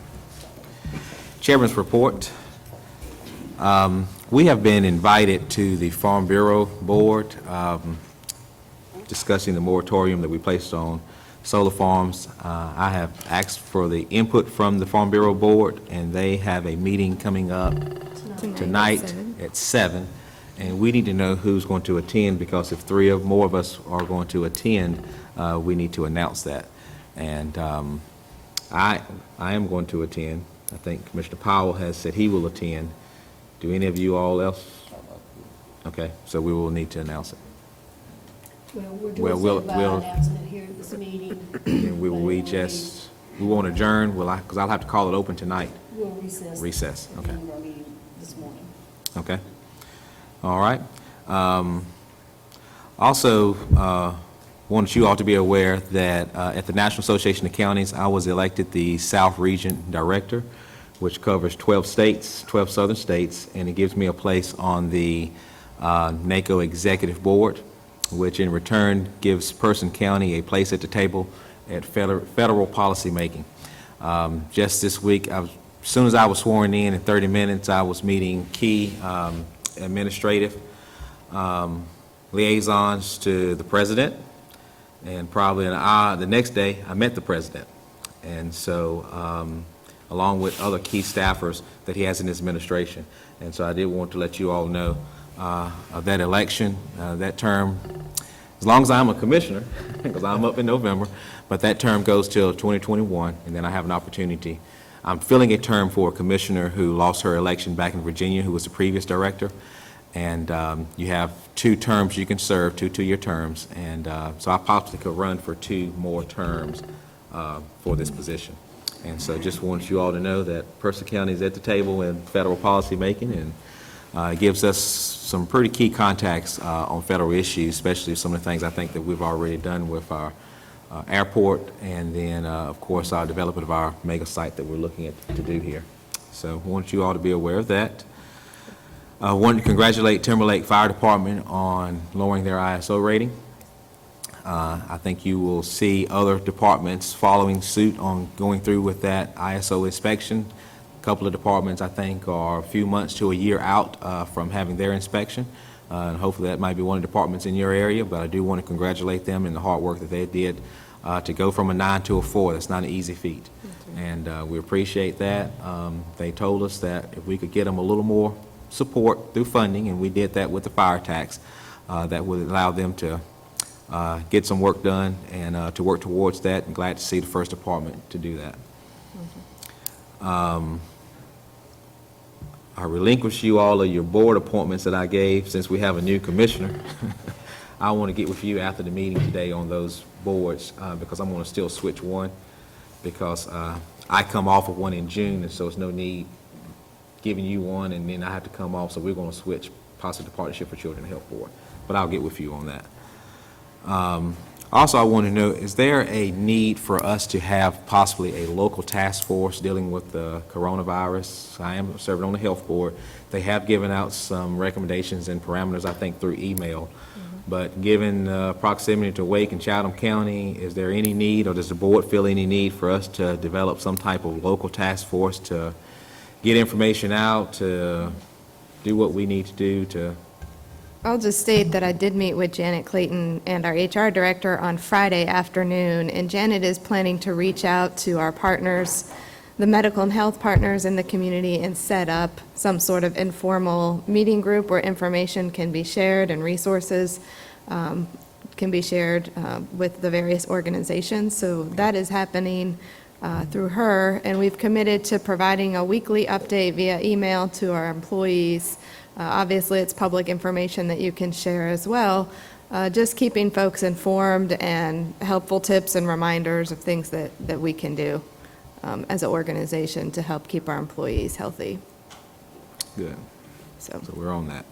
Speaker 1: Chairman's report. We have been invited to the Farm Bureau Board discussing the moratorium that we placed on solar farms. I have asked for the input from the Farm Bureau Board, and they have a meeting coming up tonight at 7. And we need to know who's going to attend, because if 3 or more of us are going to attend, we need to announce that. And I am going to attend. I think Commissioner Powell has said he will attend. Do any of you all else? Okay, so we will need to announce it.
Speaker 20: Well, we're
Speaker 1: Well,
Speaker 20: doing so by
Speaker 1: we'll-
Speaker 20: announcing it here at this meeting.
Speaker 1: And we won't adjourn, because I'll have to call it open tonight.
Speaker 20: We'll recess.
Speaker 1: Recess, okay.
Speaker 20: At the end of our meeting this morning.
Speaker 1: Okay. All right. Also, wanted you all to be aware that at the National Association of Counties, I was elected the South Region Director, which covers 12 states, 12 southern states, and it gives me a place on the NACO Executive Board, which in return gives Person County a place at the table at federal policy making. Just this week, as soon as I was sworn in 30 minutes, I was meeting key administrative liaisons to the president, and probably the next day, I met the president. And so, along with other key staffers that he has in his administration. And so I did want to let you all know of that election, that term, as long as I'm a commissioner, because I'm up in November, but that term goes till 2021, and then I have an opportunity. I'm filling a term for a commissioner who lost her election back in Virginia, who was the previous director. And you have 2 terms you can serve, 2 two-year terms. And so I possibly could run for 2 more terms for this position. And so just want you all to know that Person County is at the table in federal policy making, and it gives us some pretty key contacts on federal issues, especially some of the things I think that we've already done with our airport, and then, of course, our development of our mega site that we're looking at to do here. So I want you all to be aware of that. I want to congratulate Timberlake Fire Department on lowering their ISO rating. I think you will see other departments following suit on going through with that ISO inspection. A couple of departments, I think, are a few months to a year out from having their inspection. And hopefully that might be one of the departments in your area, but I do want to congratulate them in the hard work that they did to go from a 9 to a 4. That's not an easy feat. And we appreciate that. They told us that if we could get them a little more support through funding, and we did that with the fire tax, that would allow them to get some work done and to work towards that. I'm glad to see the first department to do that. I relinquish you all of your board appointments that I gave since we have a new commissioner. I want to get with you after the meeting today on those boards because I'm going to still switch one because I come off of one in June, and so it's no need giving you one and then I have to come off, so we're going to switch possibly the Partnership for Children Health Board. But I'll get with you on that. Also, I want to know, is there a need for us to have possibly a local task force dealing with the coronavirus? I am serving on the health board. They have given out some recommendations and parameters, I think, through email. But given proximity to Wake and Chatham County, is there any need, or does the board feel any need for us to develop some type of local task force to get information out, to do what we need to do to...
Speaker 5: I'll just state that I did meet with Janet Clayton and our HR director on Friday afternoon, and Janet is planning to reach out to our partners, the medical and health partners in the community, and set up some sort of informal meeting group where information can be shared and resources can be shared with the various organizations. So that is happening through her, and we've committed to providing a weekly update via email to our employees. Obviously, it's public information that you can share as well, just keeping folks informed and helpful tips and reminders of things that we can do as an organization to help keep our employees healthy.
Speaker 1: Good. So we're on that.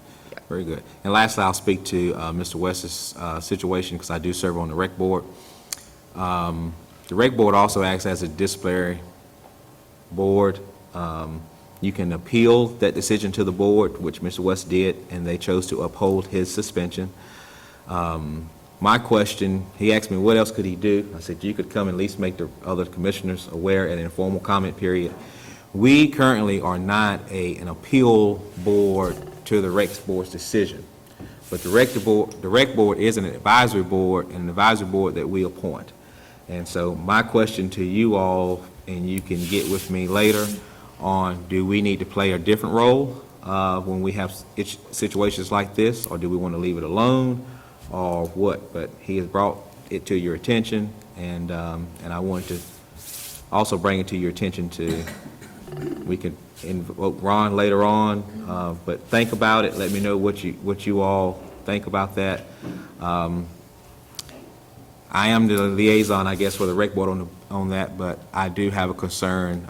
Speaker 1: Very good. And lastly, I'll speak to Mr. West's situation because I do serve on the rec board. The rec board also acts as a disciplinary board. You can appeal that decision to the board, which Mr. West did, and they chose to uphold his suspension. My question, he asked me what else could he do. I said, you could come and at least make the other commissioners aware at an informal comment period. We currently are not an appeal board to the rec board's decision, but the rec board is an advisory board, and an advisory board that we appoint. And so my question to you all, and you can get with me later on, do we need to play a different role when we have situations like this, or do we want to leave it alone, or what? But he has brought it to your attention, and I want to also bring it to your attention we can invoke Ron later on, but think about it. Let me know what you all think about that. I am the liaison, I guess, for the rec board on that, but I do have a concern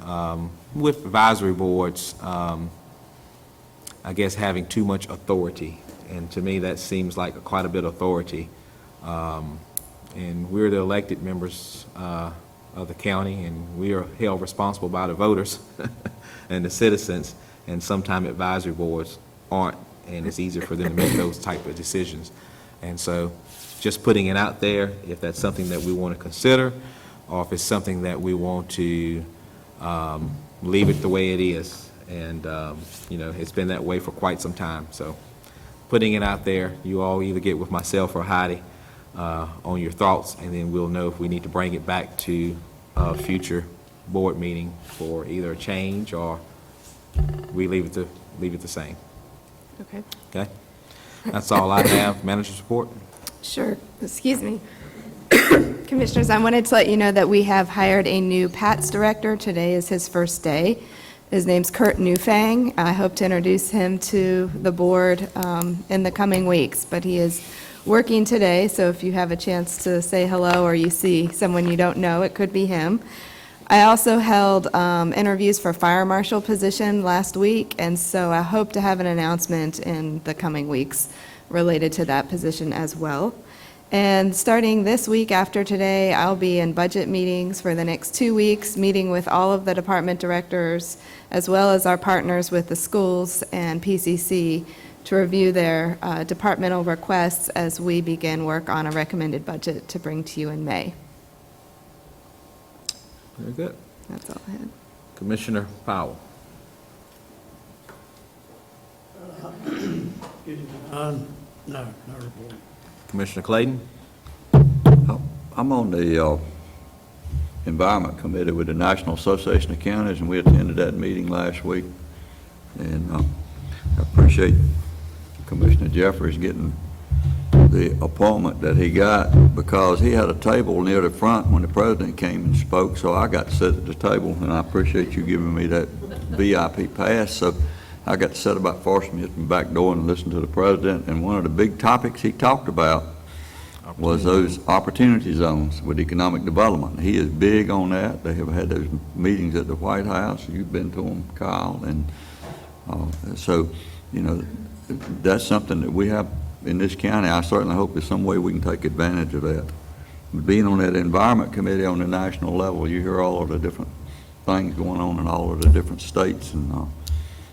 Speaker 1: with advisory boards, I guess, having too much authority and to me, that seems like quite a bit of authority. And we're the elected members of the county, and we are held responsible by the voters and the citizens, and sometimes advisory boards aren't, and it's easier for them to make those type of decisions. And so just putting it out there, if that's something that we want to consider, or if it's something that we want to leave it the way it is. And, you know, it's been that way for quite some time. So putting it out there, you all either get with myself or Heidi on your thoughts, and then we'll know if we need to bring it back to a future board meeting for either a change or we leave it the same.
Speaker 5: Okay.
Speaker 1: Okay? That's all I have. Manager's report?
Speaker 5: Sure. Excuse me. Commissioners, I wanted to let you know that we have hired a new PATS director. Today is his first day. His name's Kurt Newfang. I hope to introduce him to the board in the coming weeks, but he is working today, so if you have a chance to say hello or you see someone you don't know, it could be him. I also held interviews for fire marshal position last week, and so I hope to have an announcement in the coming weeks related to that position as well. And starting this week after today, I'll be in budget meetings for the next 2 weeks, meeting with all of the department directors, as well as our partners with the schools and PCC to review their departmental requests as we begin work on a recommended budget to bring to you in May.
Speaker 1: Very good.
Speaker 5: That's all I had.
Speaker 1: Commissioner Powell.
Speaker 2: No report.
Speaker 1: Commissioner Clayton?
Speaker 3: I'm on the Environment Committee with the National Association of Counties, and we attended that meeting last week. And I appreciate Commissioner Jeffries getting the appointment that he got, because he had a table near the front when the president came and spoke, so I got to sit at the table, and I appreciate you giving me that VIP pass. So I got to sit about far from the back door and listen to the president, and one of the big topics he talked about was those opportunity zones with economic development. He is big on that. They have had those meetings at the White House. You've been to them, Kyle, and so, you know, that's something that we have in this county. I certainly hope there's some way we can take advantage of that. Being on that Environment Committee on the national level, you hear all of the different things going on in all of the different states, and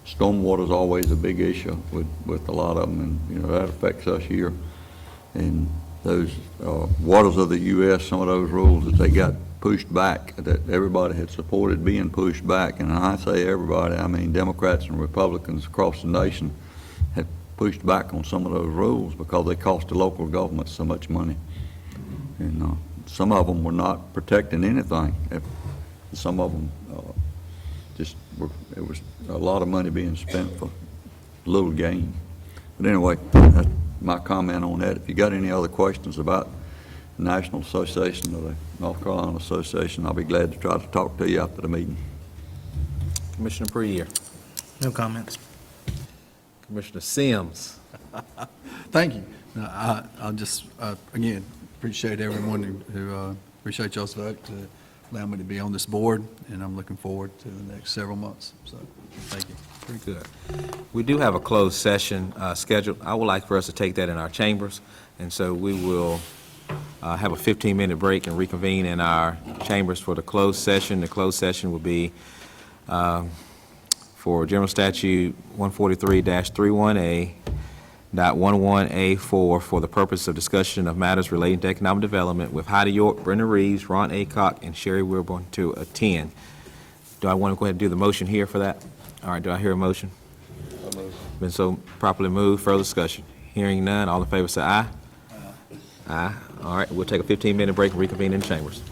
Speaker 3: stormwater is always a big issue with a lot of them, and you know that affects us here. And those waters of the U.S., some of those rules that they got pushed back, that everybody had supported being pushed back, and I say everybody, I mean Democrats and Republicans across the nation had pushed back on some of those rules because they cost the local governments so much money. And some of them were not protecting anything. Some of them just were, it was a lot of money being spent for little gain. But anyway, that's my comment on that. If you got any other questions about the National Association or the North Carolina Association, I'll be glad to try to talk to you after the meeting.
Speaker 1: Commissioner Preer.
Speaker 18: No comments.
Speaker 1: Commissioner Sims.
Speaker 14: Thank you. No, I'll just, again, appreciate everyone who appreciate y'all's vote to allow me to be on this board, and I'm looking forward to the next several months. So, thank you.
Speaker 1: Pretty good. We do have a closed session scheduled. I would like for us to take that in our chambers, and so we will have a 15-minute break and reconvene in our chambers for the closed session. The closed session will be for General Statute 143-31A. .11A4 for the purpose of discussion of matters relating to economic development with Heidi York, Brenda Reeves, Ron Aycock, and Sherry Wilburn to attend. Do I want to go ahead and do the motion here for that? All right, do I hear a motion? Been so properly moved. Further discussion? Hearing none, all in favor say aye. Aye. All right, we'll take a 15-minute break and reconvene in chambers.